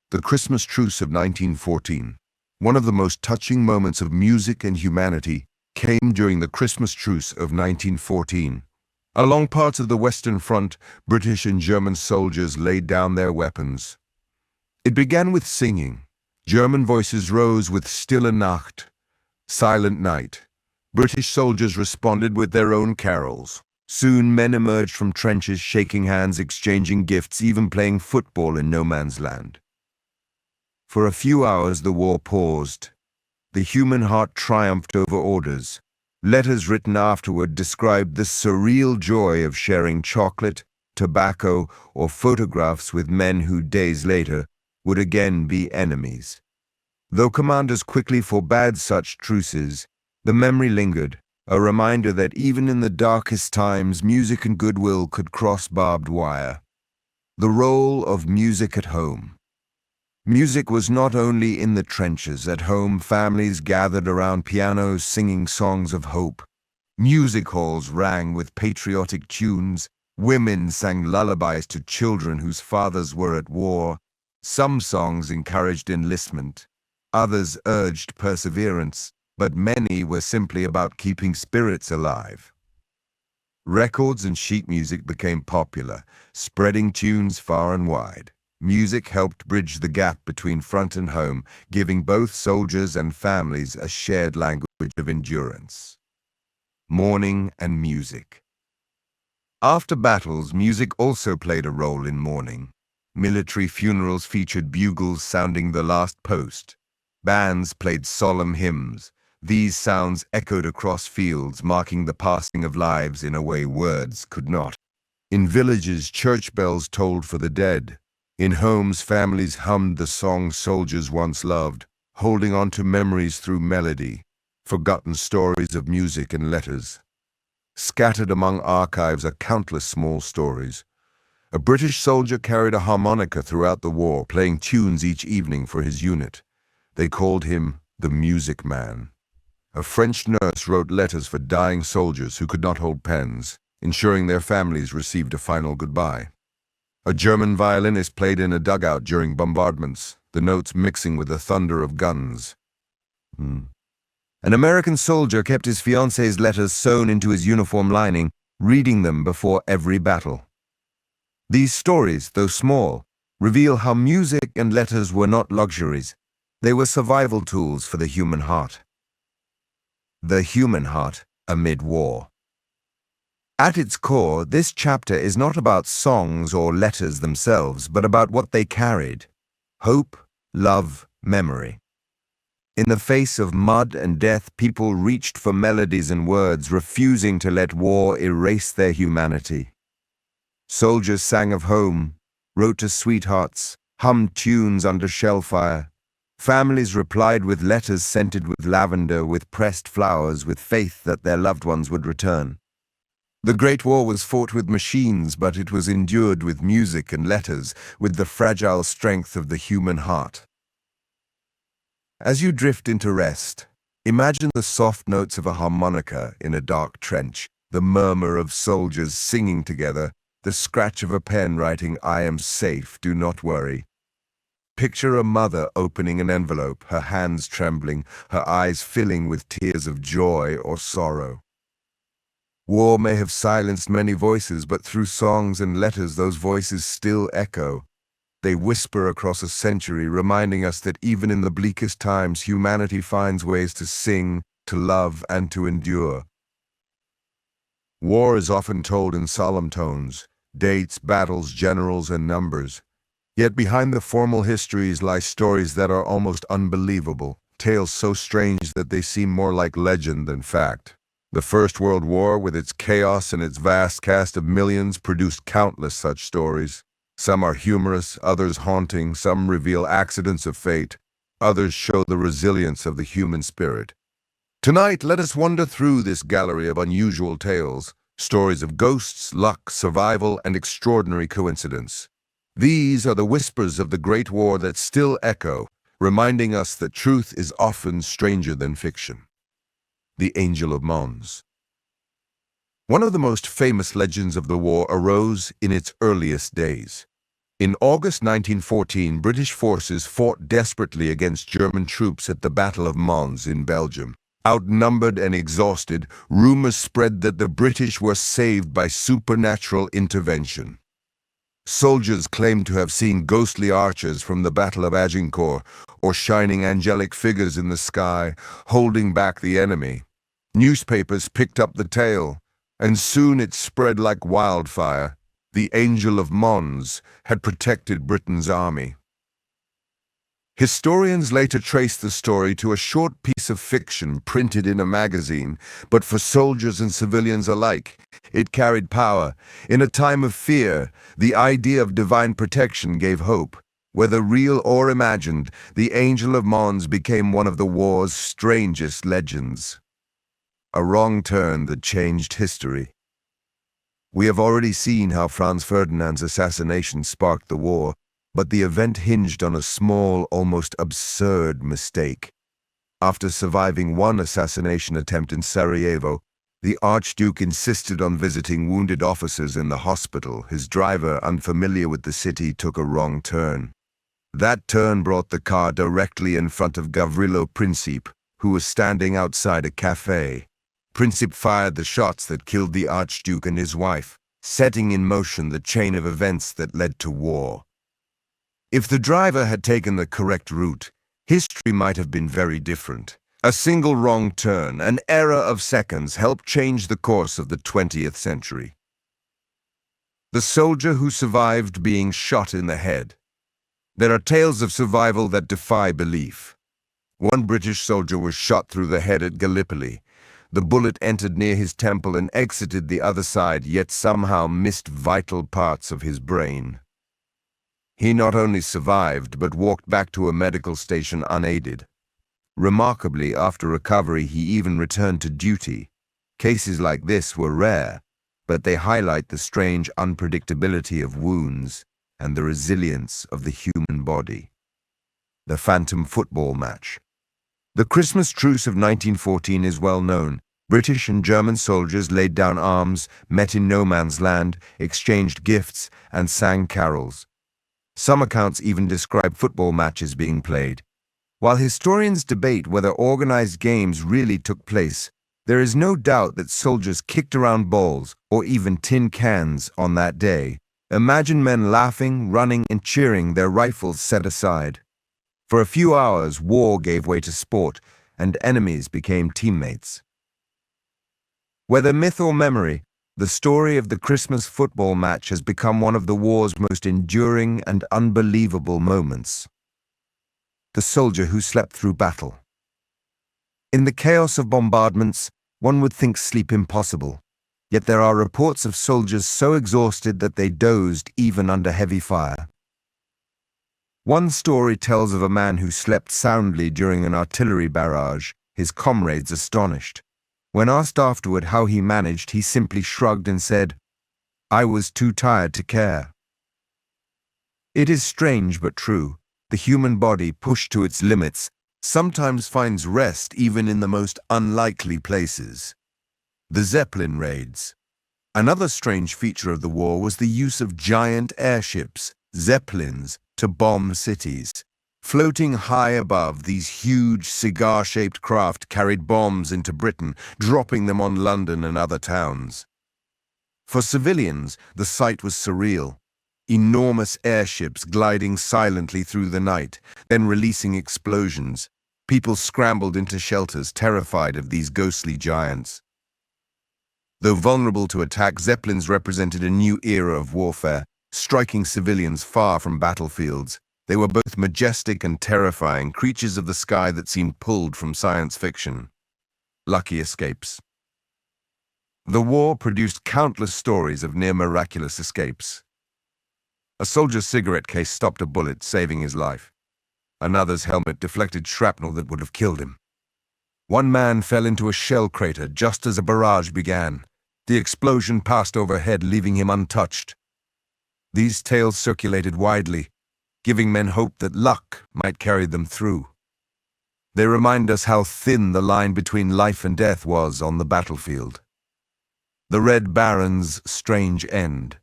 The Christmas Truce of 1914. One of the most touching moments of music and humanity came during the Christmas Truce of 1914. Along parts of the Western Front, British and German soldiers laid down their weapons. It began with singing. German voices rose with Stille Nacht, Silent Night. British soldiers responded with their own carols. Soon men emerged from trenches, shaking hands, exchanging gifts, even playing football in no man's land. For a few hours the war paused. The human heart triumphed over orders. Letters written afterward described the surreal joy of sharing chocolate, tobacco, or photographs with men who days later would again be enemies. Though commanders quickly forbade such truces, the memory lingered, a reminder that even in the darkest times, music and goodwill could cross barbed wire. The role of music at home. Music was not only in the trenches. At home, families gathered around pianos singing songs of hope. Music halls rang with patriotic tunes. Women sang lullabies to children whose fathers were at war. Some songs encouraged enlistment. Others urged perseverance, but many were simply about keeping spirits alive. Records and sheet music became popular, spreading tunes far and wide. Music helped bridge the gap between front and home, giving both soldiers and families a shared language of endurance. Mourning and music. After battles, music also played a role in mourning. Military funerals featured bugles sounding the last post. Bands played solemn hymns. These sounds echoed across fields, marking the passing of lives in a way words could not. In villages, church bells tolled for the dead. In homes, families hummed the songs soldiers once loved, holding on to memories through melody, forgotten stories of music and letters. Scattered among archives are countless small stories. A British soldier carried a harmonica throughout the war, playing tunes each evening for his unit. They called him the Music Man. A French nurse wrote letters for dying soldiers who could not hold pens, ensuring their families received a final goodbye. A German violinist played in a dugout during bombardments, the notes mixing with the thunder of guns. An American soldier kept his fiancée's letters sewn into his uniform lining, reading them before every battle. These stories, though small, reveal how music and letters were not luxuries. They were survival tools for the human heart. The human heart amid war. At its core, this chapter is not about songs or letters themselves, but about what they carried: hope, love, memory. In the face of mud and death, people reached for melodies and words, refusing to let war erase their humanity. Soldiers sang of home, wrote to sweethearts, hummed tunes under shellfire. Families replied with letters scented with lavender, with pressed flowers, with faith that their loved ones would return. The Great War was fought with machines, but it was endured with music and letters, with the fragile strength of the human heart. As you drift into rest, imagine the soft notes of a harmonica in a dark trench, the murmur of soldiers singing together, the scratch of a pen writing, "I am safe, do not worry." Picture a mother opening an envelope, her hands trembling, her eyes filling with tears of joy or sorrow. War may have silenced many voices, but through songs and letters those voices still echo. They whisper across a century, reminding us that even in the bleakest times, humanity finds ways to sing, to love, and to endure. War is often told in solemn tones: dates, battles, generals, and numbers. Yet behind the formal histories lie stories that are almost unbelievable, tales so strange that they seem more like legend than fact. The First World War, with its chaos and its vast cast of millions, produced countless such stories. Some are humorous, others haunting, some reveal accidents of fate, others show the resilience of the human spirit. Tonight, let us wander through this gallery of unusual tales, stories of ghosts, luck, survival, and extraordinary coincidence. These are the whispers of the Great War that still echo, reminding us that truth is often stranger than fiction. The Angel of Mons. One of the most famous legends of the war arose in its earliest days. In August 1914, British forces fought desperately against German troops at the Battle of Mons in Belgium. Outnumbered and exhausted, rumors spread that the British were saved by supernatural intervention. Soldiers claimed to have seen ghostly archers from the Battle of Agincourt, or shining angelic figures in the sky, holding back the enemy. Newspapers picked up the tale, and soon it spread like wildfire. The Angel of Mons had protected Britain's army. Historians later traced the story to a short piece of fiction printed in a magazine, but for soldiers and civilians alike, it carried power. In a time of fear, the idea of divine protection gave hope. Whether real or imagined, the Angel of Mons became one of the war's strangest legends. A wrong turn that changed history. We have already seen how Franz Ferdinand's assassination sparked the war, but the event hinged on a small, almost absurd mistake. After surviving one assassination attempt in Sarajevo, the Archduke insisted on visiting wounded officers in the hospital. His driver, unfamiliar with the city, took a wrong turn. That turn brought the car directly in front of Gavrilo Princip, who was standing outside a cafe. Princip fired the shots that killed the Archduke and his wife, setting in motion the chain of events that led to war. If the driver had taken the correct route, history might have been very different. A single wrong turn, an error of seconds, helped change the course of the 20th century. The soldier who survived being shot in the head. There are tales of survival that defy belief. One British soldier was shot through the head at Gallipoli. The bullet entered near his temple and exited the other side, yet somehow missed vital parts of his brain. He not only survived, but walked back to a medical station unaided. Remarkably, after recovery, he even returned to duty. Cases like this were rare, but they highlight the strange unpredictability of wounds and the resilience of the human body. The Phantom Football Match. The Christmas truce of 1914 is well known. British and German soldiers laid down arms, met in no man's land, exchanged gifts, and sang carols. Some accounts even describe football matches being played. While historians debate whether organized games really took place, there is no doubt that soldiers kicked around balls or even tin cans on that day. Imagine men laughing, running, and cheering, their rifles set aside. For a few hours, war gave way to sport, and enemies became teammates. Whether myth or memory, the story of the Christmas football match has become one of the war's most enduring and unbelievable moments. The soldier who slept through battle. In the chaos of bombardments, one would think sleep impossible, yet there are reports of soldiers so exhausted that they dozed even under heavy fire. One story tells of a man who slept soundly during an artillery barrage, his comrades astonished. When asked afterward how he managed, he simply shrugged and said, "I was too tired to care." It is strange but true. The human body, pushed to its limits, sometimes finds rest even in the most unlikely places. The Zeppelin raids. Another strange feature of the war was the use of giant airships, Zeppelins, to bomb cities. Floating high above, these huge cigar-shaped craft carried bombs into Britain, dropping them on London and other towns. For civilians, the sight was surreal. Enormous airships gliding silently through the night, then releasing explosions. People scrambled into shelters, terrified of these ghostly giants. Though vulnerable to attack, Zeppelins represented a new era of warfare, striking civilians far from battlefields. They were both majestic and terrifying, creatures of the sky that seemed pulled from science fiction. Lucky escapes. The war produced countless stories of near-miraculous escapes. A soldier's cigarette case stopped a bullet, saving his life. Another's helmet deflected shrapnel that would have killed him. One man fell into a shell crater just as a barrage began. The explosion passed overhead, leaving him untouched. These tales circulated widely, giving men hope that luck might carry them through. They remind us how thin the line between life and death was on the battlefield. The Red Baron's strange end.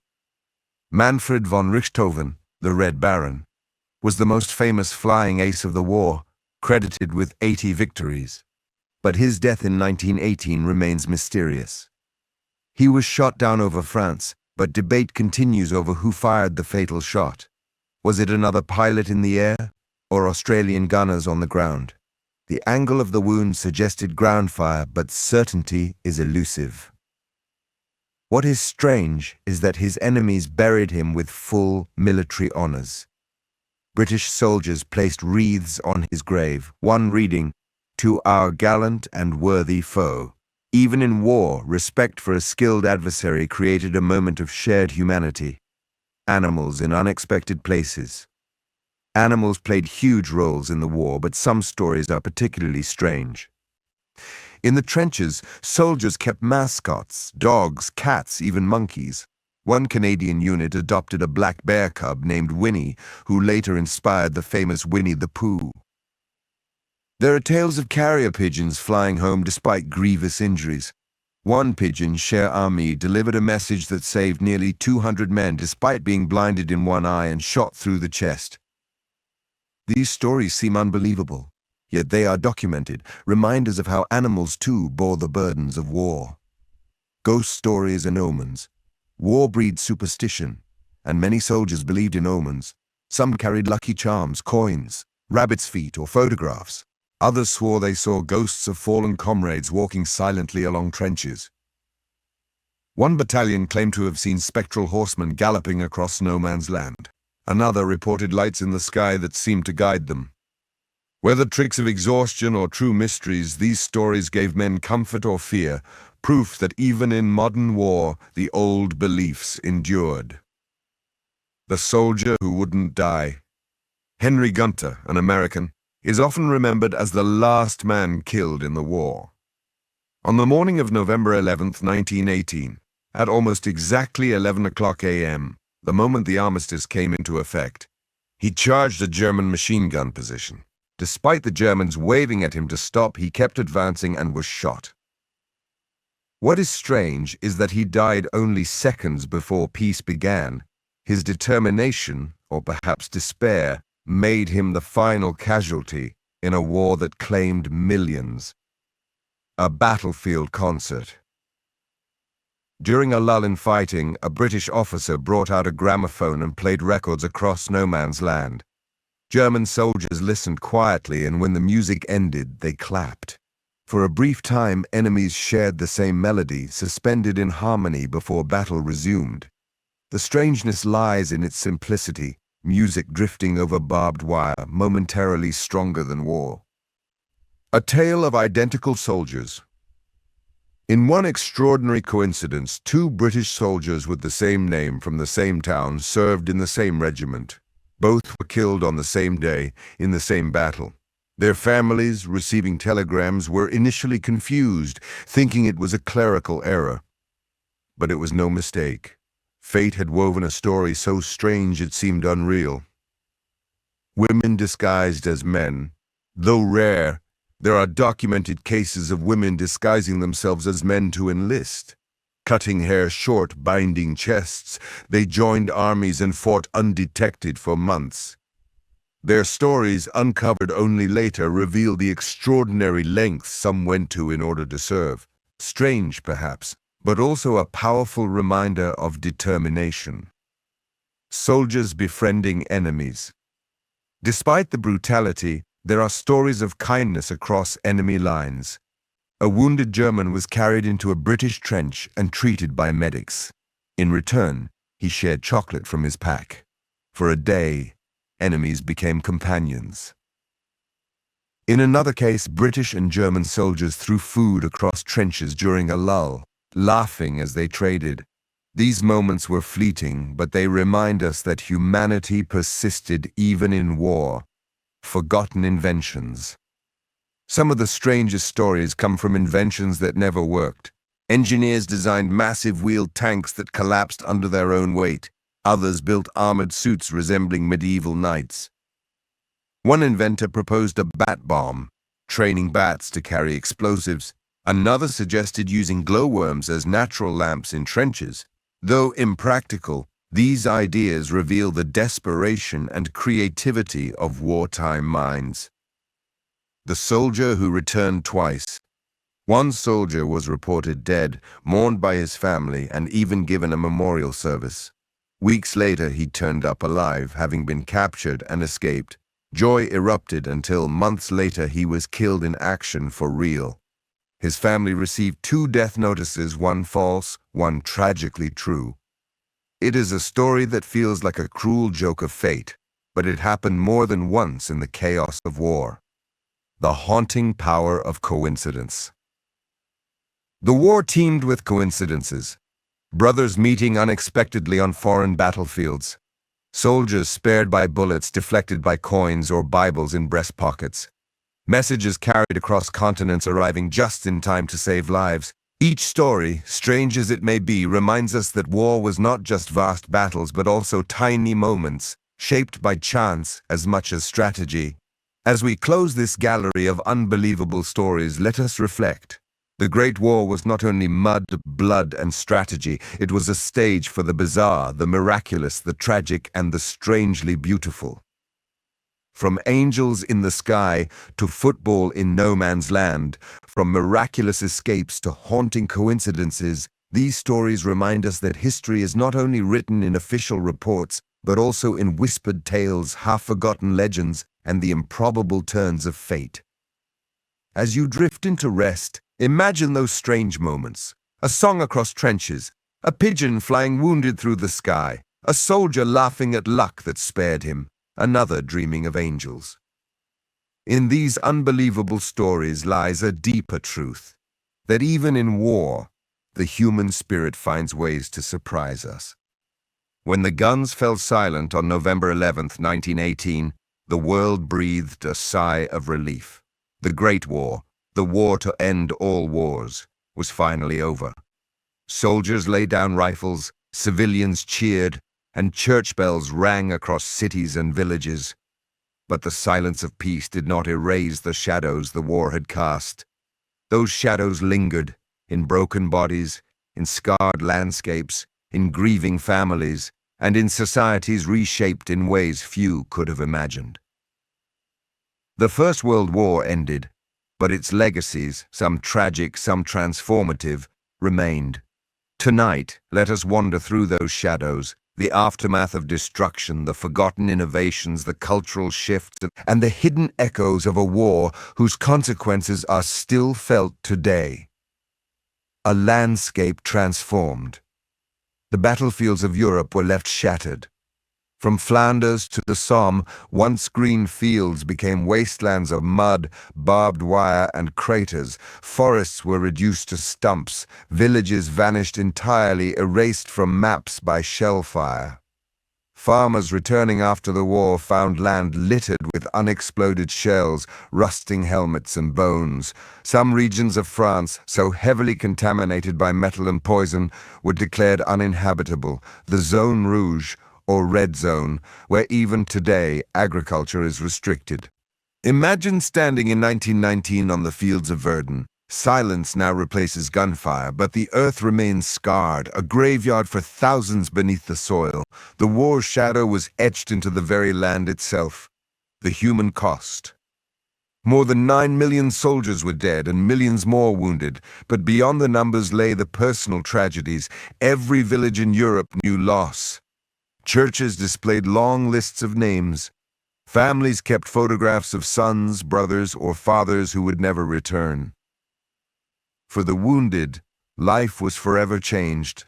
Manfred von Richthofen, the Red Baron, was the most famous flying ace of the war, credited with 80 victories. But his death in 1918 remains mysterious. He was shot down over France, but debate continues over who fired the fatal shot. Was it another pilot in the air, or Australian gunners on the ground? The angle of the wound suggested ground fire, but certainty is elusive. What is strange is that his enemies buried him with full military honors. British soldiers placed wreaths on his grave, one reading, "To our gallant and worthy foe." Even in war, respect for a skilled adversary created a moment of shared humanity. Animals in unexpected places. Animals played huge roles in the war, but some stories are particularly strange. In the trenches, soldiers kept mascots, dogs, cats, even monkeys. One Canadian unit adopted a black bear cub named Winnie, who later inspired the famous Winnie the Pooh. There are tales of carrier pigeons flying home despite grievous injuries. One pigeon, Cher Ami, delivered a message that saved nearly 200 men despite being blinded in one eye and shot through the chest. These stories seem unbelievable, yet they are documented, reminders of how animals too bore the burdens of war. Ghost stories and omens. War breeds superstition, and many soldiers believed in omens. Some carried lucky charms, coins, rabbit's feet, or photographs. Others swore they saw ghosts of fallen comrades walking silently along trenches. One battalion claimed to have seen spectral horsemen galloping across no man's land. Another reported lights in the sky that seemed to guide them. Whether tricks of exhaustion or true mysteries, these stories gave men comfort or fear, proof that even in modern war, the old beliefs endured. The soldier who wouldn't die. Henry Gunter, an American, is often remembered as the last man killed in the war. On the morning of November 11, 1918, at almost exactly 11 o'clock a.m., the moment the armistice came into effect, he charged a German machine gun position. Despite the Germans waving at him to stop, he kept advancing and was shot. What is strange is that he died only seconds before peace began. His determination, or perhaps despair, made him the final casualty in a war that claimed millions. A battlefield concert. During a lull in fighting, a British officer brought out a gramophone and played records across no man's land. German soldiers listened quietly, and when the music ended, they clapped. For a brief time, enemies shared the same melody, suspended in harmony before battle resumed. The strangeness lies in its simplicity, music drifting over barbed wire, momentarily stronger than war. A tale of identical soldiers. In one extraordinary coincidence, two British soldiers with the same name from the same town served in the same regiment. Both were killed on the same day, in the same battle. Their families, receiving telegrams, were initially confused, thinking it was a clerical error. But it was no mistake. Fate had woven a story so strange it seemed unreal. Women disguised as men. Though rare, there are documented cases of women disguising themselves as men to enlist. Cutting hair short, binding chests, they joined armies and fought undetected for months. Their stories, uncovered only later, reveal the extraordinary lengths some went to in order to serve. Strange, perhaps, but also a powerful reminder of determination. Soldiers befriending enemies. Despite the brutality, there are stories of kindness across enemy lines. A wounded German was carried into a British trench and treated by medics. In return, he shared chocolate from his pack. For a day, enemies became companions. In another case, British and German soldiers threw food across trenches during a lull, laughing as they traded. These moments were fleeting, but they remind us that humanity persisted even in war. Forgotten inventions. Some of the strangest stories come from inventions that never worked. Engineers designed massive wheeled tanks that collapsed under their own weight. Others built armored suits resembling medieval knights. One inventor proposed a bat bomb, training bats to carry explosives. Another suggested using glowworms as natural lamps in trenches. Though impractical, these ideas reveal the desperation and creativity of wartime minds. The soldier who returned twice. One soldier was reported dead, mourned by his family, and even given a memorial service. Weeks later, he turned up alive, having been captured and escaped. Joy erupted until months later he was killed in action for real. His family received 2 death notices, one false, one tragically true. It is a story that feels like a cruel joke of fate, but it happened more than once in the chaos of war. The haunting power of coincidence. The war teemed with coincidences. Brothers meeting unexpectedly on foreign battlefields. Soldiers spared by bullets deflected by coins or Bibles in breast pockets. Messages carried across continents arriving just in time to save lives. Each story, strange as it may be, reminds us that war was not just vast battles but also tiny moments, shaped by chance as much as strategy. As we close this gallery of unbelievable stories, let us reflect. The Great War was not only mud, blood, and strategy. It was a stage for the bizarre, the miraculous, the tragic, and the strangely beautiful. From angels in the sky to football in no man's land, from miraculous escapes to haunting coincidences, these stories remind us that history is not only written in official reports, but also in whispered tales, half-forgotten legends, and the improbable turns of fate. As you drift into rest, imagine those strange moments. A song across trenches, a pigeon flying wounded through the sky, a soldier laughing at luck that spared him, another dreaming of angels. In these unbelievable stories lies a deeper truth, that even in war, the human spirit finds ways to surprise us. When the guns fell silent on November 11th, 1918, the world breathed a sigh of relief. The Great War, the war to end all wars, was finally over. Soldiers laid down rifles, civilians cheered, and church bells rang across cities and villages. But the silence of peace did not erase the shadows the war had cast. Those shadows lingered, in broken bodies, in scarred landscapes, in grieving families, and in societies reshaped in ways few could have imagined. The First World War ended, but its legacies, some tragic, some transformative, remained. Tonight, let us wander through those shadows, The aftermath of destruction, the forgotten innovations, the cultural shifts, and the hidden echoes of a war whose consequences are still felt today. A landscape transformed. The battlefields of Europe were left shattered. From Flanders to the Somme, once green fields became wastelands of mud, barbed wire, and craters. Forests were reduced to stumps. Villages vanished entirely, erased from maps by shell fire. Farmers returning after the war found land littered with unexploded shells, rusting helmets, and bones. Some regions of France, so heavily contaminated by metal and poison, were declared uninhabitable. The Zone Rouge, or Red Zone, where even today agriculture is restricted. Imagine standing in 1919 on the fields of Verdun. Silence now replaces gunfire, but the earth remains scarred, a graveyard for thousands beneath the soil. The war's shadow was etched into the very land itself. The human cost. More than 9 million soldiers were dead and millions more wounded, but beyond the numbers lay the personal tragedies. Every village in Europe knew loss. Churches displayed long lists of names. Families kept photographs of sons, brothers, or fathers who would never return. For the wounded, life was forever changed.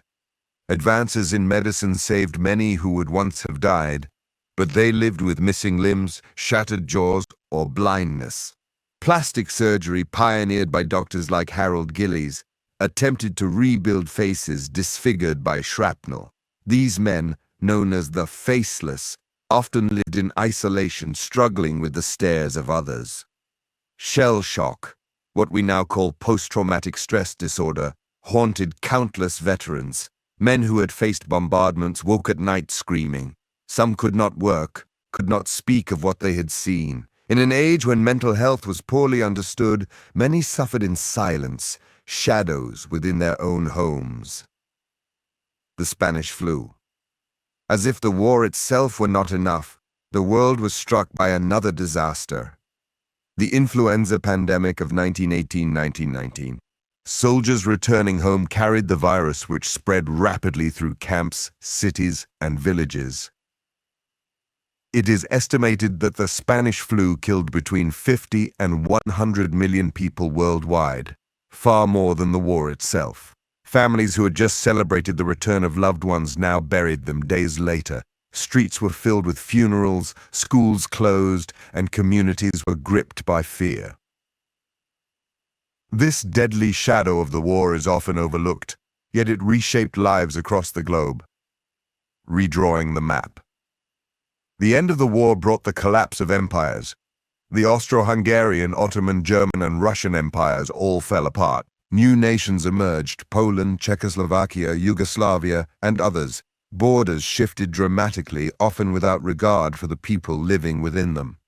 Advances in medicine saved many who would once have died, but they lived with missing limbs, shattered jaws, or blindness. Plastic surgery, pioneered by doctors like Harold Gillies, attempted to rebuild faces disfigured by shrapnel. These men, known as the faceless, often lived in isolation, struggling with the stares of others. Shell shock, what we now call post-traumatic stress disorder, haunted countless veterans. Men who had faced bombardments woke at night screaming. Some could not work, could not speak of what they had seen. In an age when mental health was poorly understood, many suffered in silence, shadows within their own homes. The Spanish flu. As if the war itself were not enough, the world was struck by another disaster. The influenza pandemic of 1918-1919. Soldiers returning home carried the virus, which spread rapidly through camps, cities, and villages. It is estimated that the Spanish flu killed between 50 and 100 million people worldwide, far more than the war itself. Families who had just celebrated the return of loved ones now buried them days later. Streets were filled with funerals, schools closed, and communities were gripped by fear. This deadly shadow of the war is often overlooked, yet it reshaped lives across the globe. Redrawing the map. The end of the war brought the collapse of empires. The Austro-Hungarian, Ottoman, German, and Russian empires all fell apart. New nations emerged: Poland, Czechoslovakia, Yugoslavia, and others. Borders shifted dramatically, often without regard for the people living within them.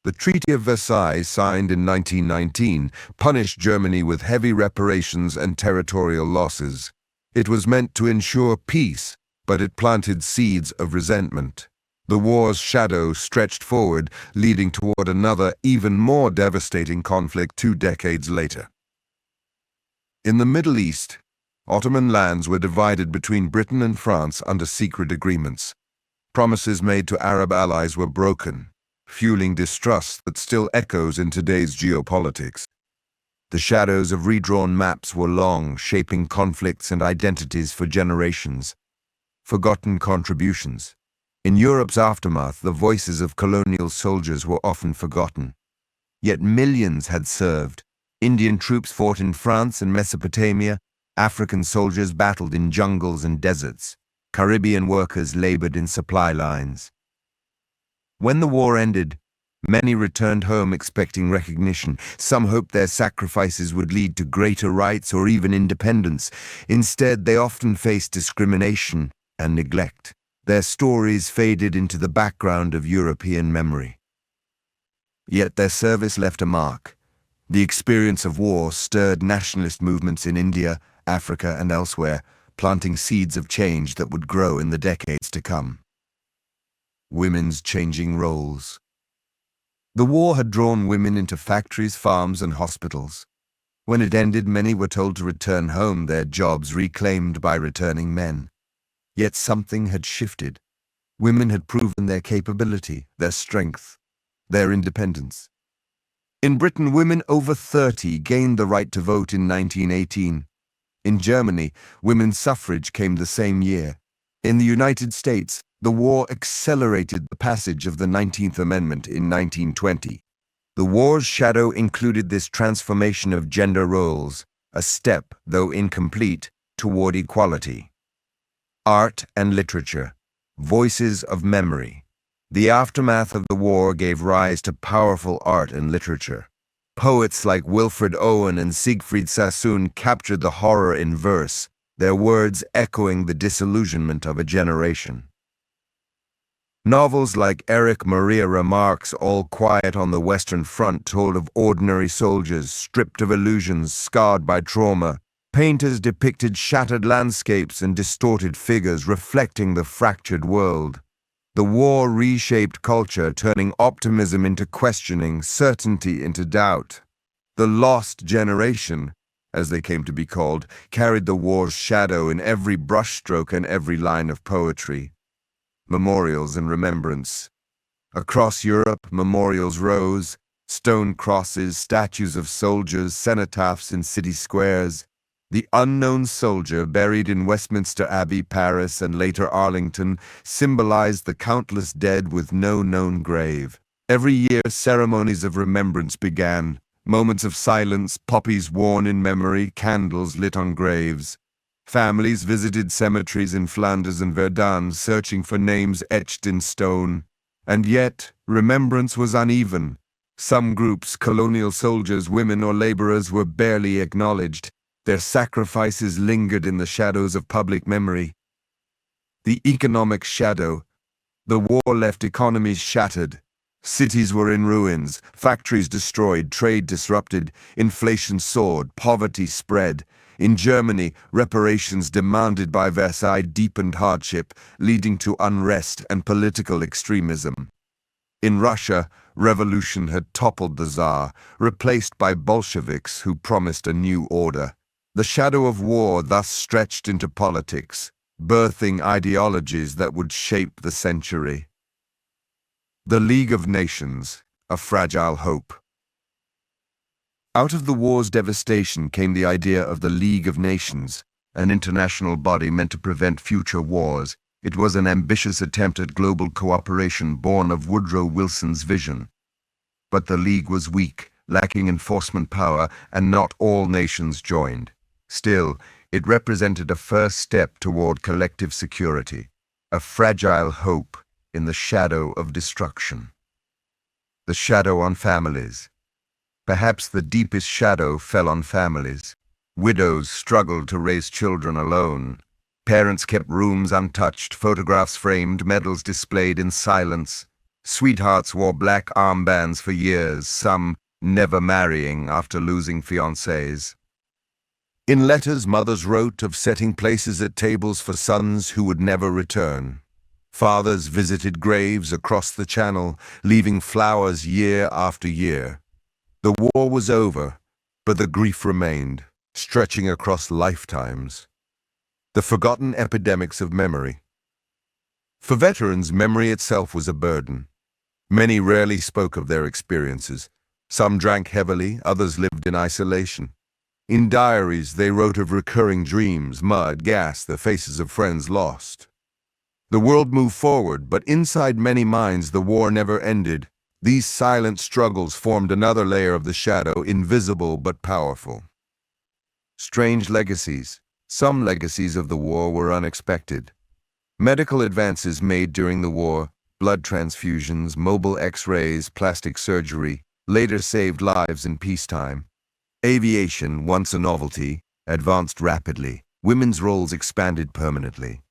The Treaty of Versailles, signed in 1919, punished Germany with heavy reparations and territorial losses. It was meant to ensure peace, but it planted seeds of resentment. The war's shadow stretched forward, leading toward another, even more devastating conflict 2 decades later. In the Middle East, Ottoman lands were divided between Britain and France under secret agreements. Promises made to Arab allies were broken, fueling distrust that still echoes in today's geopolitics. The shadows of redrawn maps were long, shaping conflicts and identities for generations. Forgotten contributions. In Europe's aftermath, the voices of colonial soldiers were often forgotten. Yet millions had served. Indian troops fought in France and Mesopotamia. African soldiers battled in jungles and deserts. Caribbean workers labored in supply lines. When the war ended, many returned home expecting recognition. Some hoped their sacrifices would lead to greater rights or even independence. Instead, they often faced discrimination and neglect. Their stories faded into the background of European memory. Yet their service left a mark. The experience of war stirred nationalist movements in India, Africa, and elsewhere, planting seeds of change that would grow in the decades to come. Women's changing roles. The war had drawn women into factories, farms, and hospitals. When it ended, many were told to return home, their jobs reclaimed by returning men. Yet something had shifted. Women had proven their capability, their strength, their independence. In Britain, women over 30 gained the right to vote in 1918. In Germany, women's suffrage came the same year. In the United States, the war accelerated the passage of the 19th Amendment in 1920. The war's shadow included this transformation of gender roles, a step, though incomplete, toward equality. Art and literature, voices of memory. The aftermath of the war gave rise to powerful art and literature. Poets like Wilfred Owen and Siegfried Sassoon captured the horror in verse, their words echoing the disillusionment of a generation. Novels like Erich Maria Remarque's All Quiet on the Western Front told of ordinary soldiers stripped of illusions, scarred by trauma. Painters depicted shattered landscapes and distorted figures reflecting the fractured world. The war reshaped culture, turning optimism into questioning, certainty into doubt. The lost generation, as they came to be called, carried the war's shadow in every brushstroke and every line of poetry. Memorials and remembrance. Across Europe, memorials rose, stone crosses, statues of soldiers, cenotaphs in city squares. The unknown soldier buried in Westminster Abbey, Paris, and later Arlington symbolized the countless dead with no known grave. Every year, ceremonies of remembrance began, moments of silence, poppies worn in memory, candles lit on graves. Families visited cemeteries in Flanders and Verdun, searching for names etched in stone. And yet, remembrance was uneven. Some groups, colonial soldiers, women, or laborers, were barely acknowledged. Their sacrifices lingered in the shadows of public memory. The economic shadow. The war left economies shattered. Cities were in ruins, factories destroyed, trade disrupted, inflation soared, poverty spread. In Germany, reparations demanded by Versailles deepened hardship, leading to unrest and political extremism. In Russia, revolution had toppled the Tsar, replaced by Bolsheviks who promised a new order. The shadow of war thus stretched into politics, birthing ideologies that would shape the century. The League of Nations, a fragile hope. Out of the war's devastation came the idea of the League of Nations, an international body meant to prevent future wars. It was an ambitious attempt at global cooperation born of Woodrow Wilson's vision. But the League was weak, lacking enforcement power, and not all nations joined. Still, it represented a first step toward collective security, a fragile hope in the shadow of destruction. The shadow on families. Perhaps the deepest shadow fell on families. Widows struggled to raise children alone. Parents kept rooms untouched, photographs framed, medals displayed in silence. Sweethearts wore black armbands for years, some never marrying after losing fiancés. In letters, mothers wrote of setting places at tables for sons who would never return. Fathers visited graves across the Channel, leaving flowers year after year. The war was over, but the grief remained, stretching across lifetimes. The forgotten epidemics of memory. For veterans, memory itself was a burden. Many rarely spoke of their experiences. Some drank heavily, others lived in isolation. In diaries, they wrote of recurring dreams, mud, gas, the faces of friends lost. The world moved forward, but inside many minds the war never ended. These silent struggles formed another layer of the shadow, invisible but powerful. Strange legacies. Some legacies of the war were unexpected. Medical advances made during the war, blood transfusions, mobile X-rays, plastic surgery, later saved lives in peacetime. Aviation, once a novelty, advanced rapidly. Women's roles expanded permanently.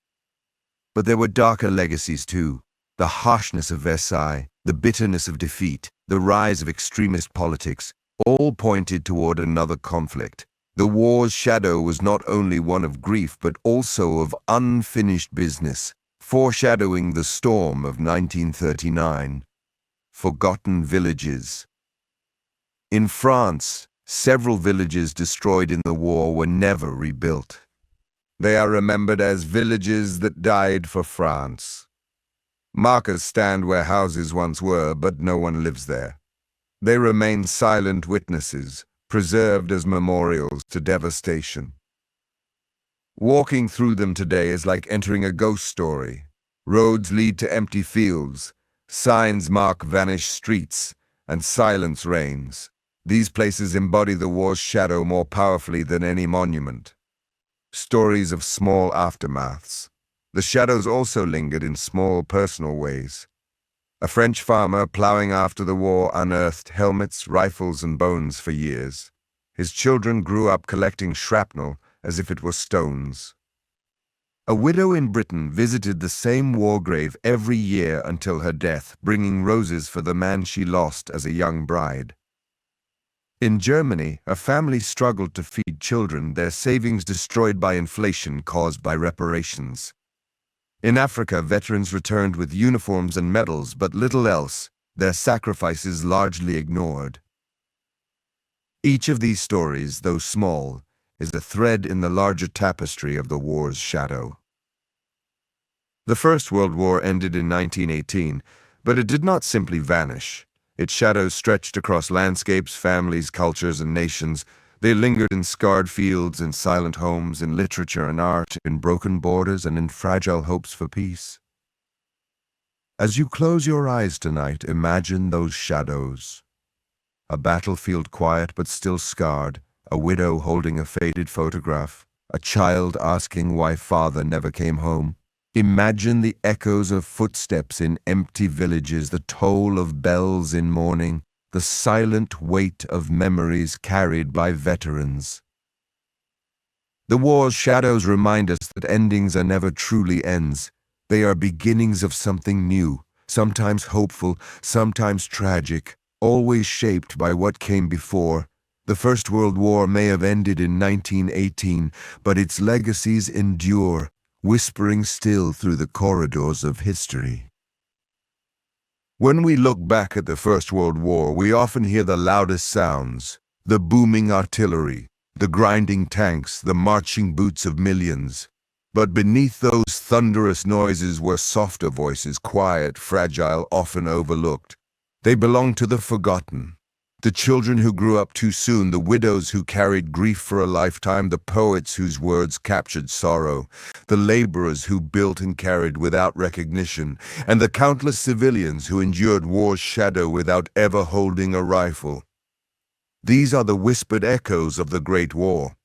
But there were darker legacies too. The harshness of Versailles, the bitterness of defeat, the rise of extremist politics, all pointed toward another conflict. The war's shadow was not only one of grief but also of unfinished business, foreshadowing the storm of 1939. Forgotten villages. In France, several villages destroyed in the war were never rebuilt. They are remembered as villages that died for France. Markers stand where houses once were, but no one lives there. They remain silent witnesses, preserved as memorials to devastation. Walking through them today is like entering a ghost story. Roads lead to empty fields, signs mark vanished streets, and silence reigns. These places embody the war's shadow more powerfully than any monument. Stories of small aftermaths. The shadows also lingered in small personal ways. A French farmer plowing after the war unearthed helmets, rifles, and bones for years. His children grew up collecting shrapnel as if it were stones. A widow in Britain visited the same war grave every year until her death, bringing roses for the man she lost as a young bride. In Germany, a family struggled to feed children, their savings destroyed by inflation caused by reparations. In Africa, veterans returned with uniforms and medals, but little else, their sacrifices largely ignored. Each of these stories, though small, is a thread in the larger tapestry of the war's shadow. The First World War ended in 1918, but it did not simply vanish. Its shadows stretched across landscapes, families, cultures, and nations. They lingered in scarred fields, in silent homes, in literature and art, in broken borders, and in fragile hopes for peace. As you close your eyes tonight, imagine those shadows. A battlefield quiet but still scarred, a widow holding a faded photograph, a child asking why father never came home. Imagine the echoes of footsteps in empty villages, the toll of bells in mourning, the silent weight of memories carried by veterans. The war's shadows remind us that endings are never truly ends. They are beginnings of something new, sometimes hopeful, sometimes tragic, always shaped by what came before. The First World War may have ended in 1918, but its legacies endure, whispering still through the corridors of history. When we look back at the First World War, we often hear the loudest sounds, the booming artillery, the grinding tanks, the marching boots of millions. But beneath those thunderous noises were softer voices, quiet, fragile, often overlooked. They belonged to the forgotten. The children who grew up too soon, the widows who carried grief for a lifetime, the poets whose words captured sorrow, the laborers who built and carried without recognition, and the countless civilians who endured war's shadow without ever holding a rifle. These are the whispered echoes of the Great War.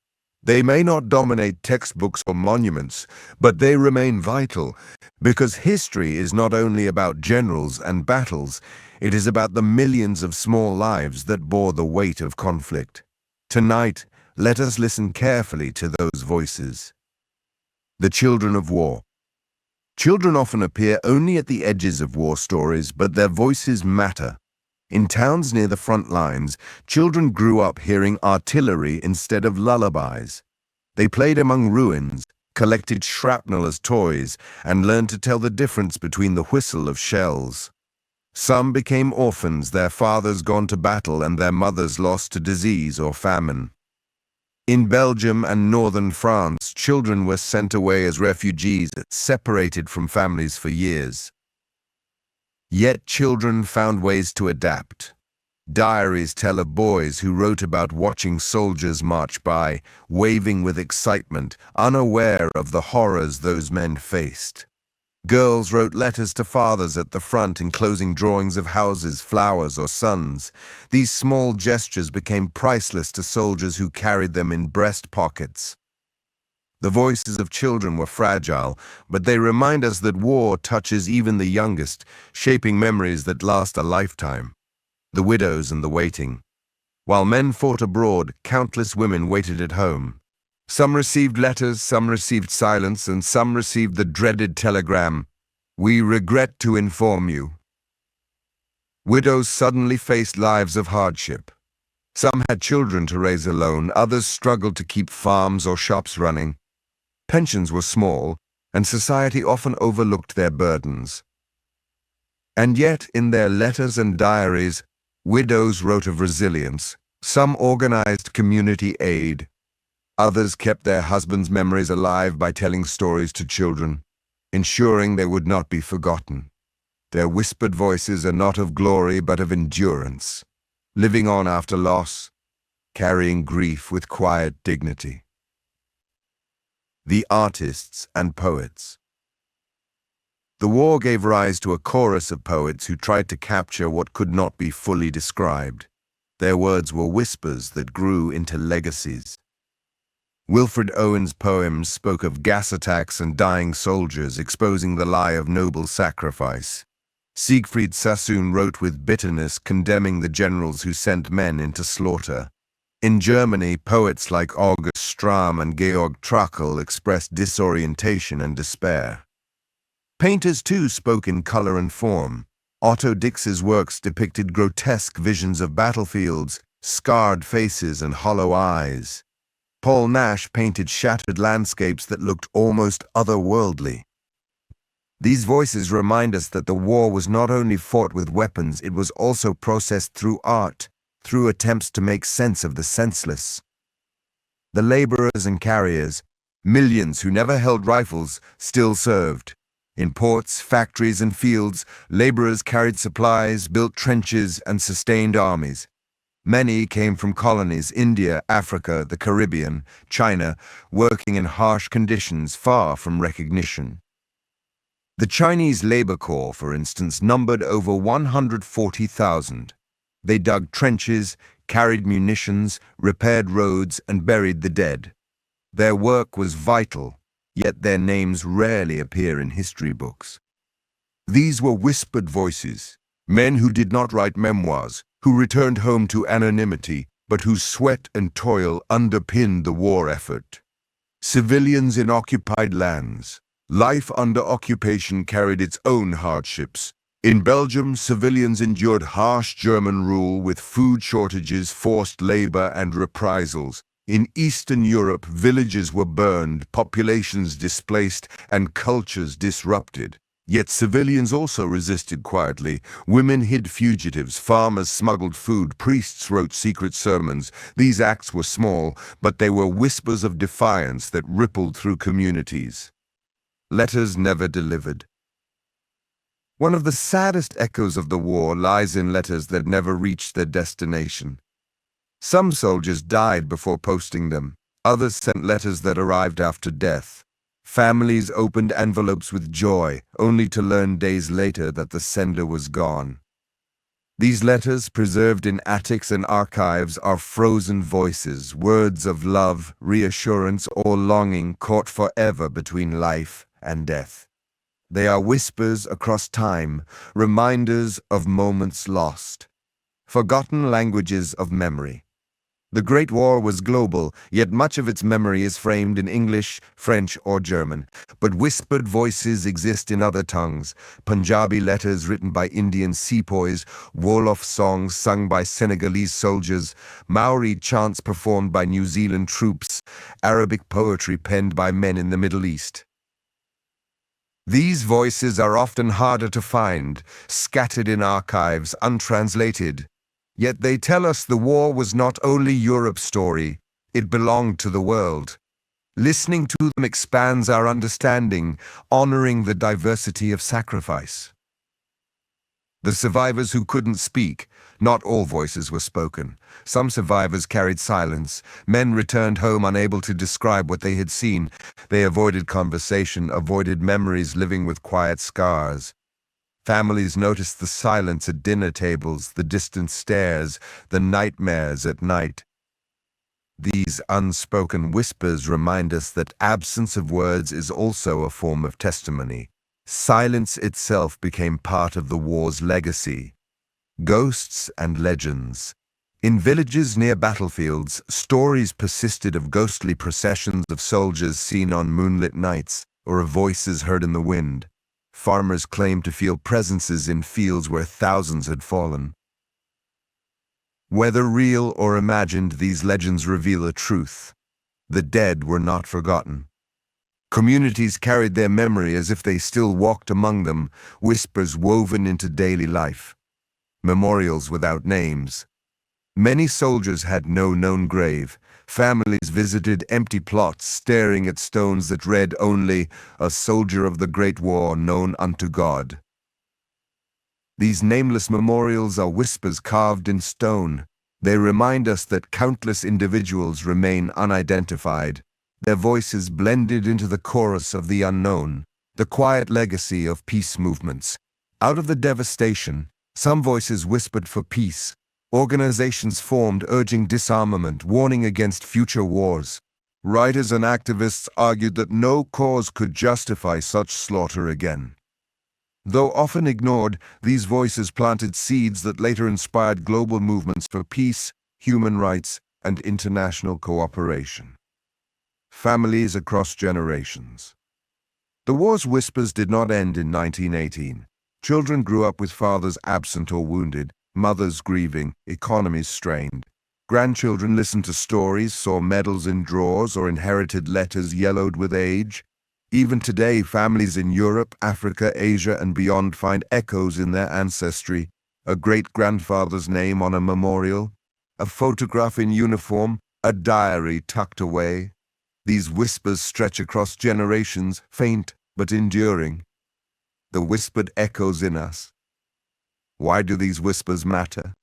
They may not dominate textbooks or monuments, but they remain vital, because history is not only about generals and battles, it is about the millions of small lives that bore the weight of conflict. Tonight, let us listen carefully to those voices. The children of war. Children often appear only at the edges of war stories, but their voices matter. In towns near the front lines, children grew up hearing artillery instead of lullabies. They played among ruins, collected shrapnel as toys, and learned to tell the difference between the whistle of shells. Some became orphans, their fathers gone to battle and their mothers lost to disease or famine. In Belgium and northern France, children were sent away as refugees, separated from families for years. Yet children found ways to adapt. Diaries tell of boys who wrote about watching soldiers march by, waving with excitement, unaware of the horrors those men faced. Girls wrote letters to fathers at the front enclosing drawings of houses, flowers, or sons. These small gestures became priceless to soldiers who carried them in breast pockets. The voices of children were fragile, but they remind us that war touches even the youngest, shaping memories that last a lifetime. The widows and the waiting. While men fought abroad, countless women waited at home. Some received letters, some received silence, and some received the dreaded telegram, "We regret to inform you." Widows suddenly faced lives of hardship. Some had children to raise alone, others struggled to keep farms or shops running. Pensions were small, and society often overlooked their burdens. And yet, in their letters and diaries, widows wrote of resilience. Some organized community aid. Others kept their husbands' memories alive by telling stories to children, ensuring they would not be forgotten. Their whispered voices are not of glory but of endurance, living on after loss, carrying grief with quiet dignity. The artists and poets. The war gave rise to a chorus of poets who tried to capture what could not be fully described. Their words were whispers that grew into legacies. Wilfred Owen's poems spoke of gas attacks and dying soldiers, exposing the lie of noble sacrifice. Siegfried Sassoon wrote with bitterness, condemning the generals who sent men into slaughter. In Germany, poets like August Strahm and Georg Trakl expressed disorientation and despair. Painters too spoke in color and form. Otto Dix's works depicted grotesque visions of battlefields, scarred faces and hollow eyes. Paul Nash painted shattered landscapes that looked almost otherworldly. These voices remind us that the war was not only fought with weapons, it was also processed through art, through attempts to make sense of the senseless. The laborers and carriers, millions who never held rifles, still served. In ports, factories, and fields, laborers carried supplies, built trenches, and sustained armies. Many came from colonies, India, Africa, the Caribbean, China, working in harsh conditions far from recognition. The Chinese Labor Corps, for instance, numbered over 140,000. They dug trenches, carried munitions, repaired roads, and buried the dead. Their work was vital, yet their names rarely appear in history books. These were whispered voices, men who did not write memoirs, who returned home to anonymity, but whose sweat and toil underpinned the war effort. Civilians in occupied lands. Life under occupation carried its own hardships. In Belgium, civilians endured harsh German rule with food shortages, forced labor, and reprisals. In Eastern Europe, villages were burned, populations displaced, and cultures disrupted. Yet civilians also resisted quietly. Women hid fugitives, farmers smuggled food, priests wrote secret sermons. These acts were small, but they were whispers of defiance that rippled through communities. Letters never delivered. One of the saddest echoes of the war lies in letters that never reached their destination. Some soldiers died before posting them. Others sent letters that arrived after death. Families opened envelopes with joy, only to learn days later that the sender was gone. These letters, preserved in attics and archives, are frozen voices, words of love, reassurance, or longing caught forever between life and death. They are whispers across time, reminders of moments lost, forgotten languages of memory. The Great War was global, yet much of its memory is framed in English, French, or German. But whispered voices exist in other tongues. Punjabi letters written by Indian sepoys, Wolof songs sung by Senegalese soldiers, Maori chants performed by New Zealand troops, Arabic poetry penned by men in the Middle East. These voices are often harder to find, scattered in archives, untranslated. Yet they tell us the war was not only Europe's story, it belonged to the world. Listening to them expands our understanding, honoring the diversity of sacrifice. The survivors who couldn't speak, not all voices were spoken. Some survivors carried silence. Men returned home unable to describe what they had seen. They avoided conversation, avoided memories, living with quiet scars. Families noticed the silence at dinner tables, the distant stares, the nightmares at night. These unspoken whispers remind us that absence of words is also a form of testimony. Silence itself became part of the war's legacy. Ghosts and legends. In villages near battlefields, stories persisted of ghostly processions of soldiers seen on moonlit nights, or of voices heard in the wind. Farmers claimed to feel presences in fields where thousands had fallen. Whether real or imagined, these legends reveal a truth. The dead were not forgotten. Communities carried their memory as if they still walked among them, whispers woven into daily life. Memorials without names. Many soldiers had no known grave. Families visited empty plots, staring at stones that read only, "A soldier of the Great War known unto God." These nameless memorials are whispers carved in stone. They remind us that countless individuals remain unidentified, their voices blended into the chorus of the unknown, the quiet legacy of peace movements. Out of the devastation, some voices whispered for peace. Organizations formed urging disarmament, warning against future wars. Writers and activists argued that no cause could justify such slaughter again. Though often ignored, these voices planted seeds that later inspired global movements for peace, human rights, and international cooperation. Families across generations. The war's whispers did not end in 1918. Children grew up with fathers absent or wounded, mothers grieving, economies strained. Grandchildren listened to stories, saw medals in drawers, or inherited letters yellowed with age. Even today, families in Europe, Africa, Asia, and beyond find echoes in their ancestry: a great-grandfather's name on a memorial, a photograph in uniform, a diary tucked away. These whispers stretch across generations, faint but enduring. The whispered echoes in us. Why do these whispers matter?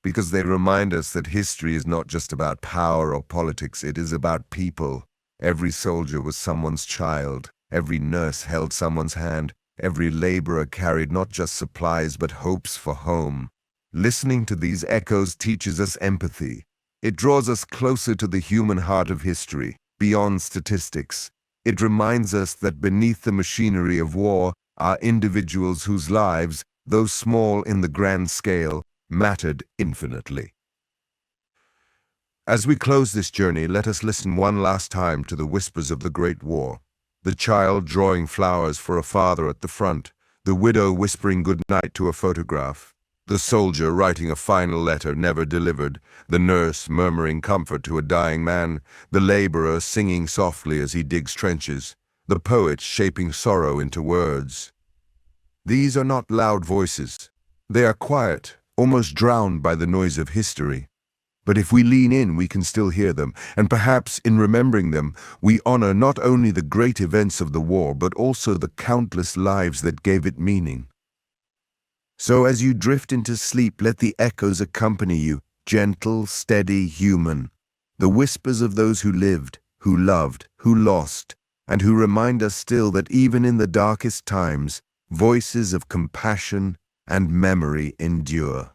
Because they remind us that history is not just about power or politics, it is about people. Every soldier was someone's child, every nurse held someone's hand, every laborer carried not just supplies but hopes for home. Listening to these echoes teaches us empathy. It draws us closer to the human heart of history, beyond statistics. It reminds us that beneath the machinery of war are individuals whose lives, though small in the grand scale, mattered infinitely. As we close this journey, let us listen one last time to the whispers of the Great War. The child drawing flowers for a father at the front, the widow whispering goodnight to a photograph, the soldier writing a final letter never delivered, the nurse murmuring comfort to a dying man, the laborer singing softly as he digs trenches, the poet shaping sorrow into words. These are not loud voices. They are quiet, almost drowned by the noise of history. But if we lean in, we can still hear them, and perhaps in remembering them, we honor not only the great events of the war, but also the countless lives that gave it meaning. So as you drift into sleep, let the echoes accompany you, gentle, steady, human, the whispers of those who lived, who loved, who lost, and who remind us still that even in the darkest times, voices of compassion and memory endure.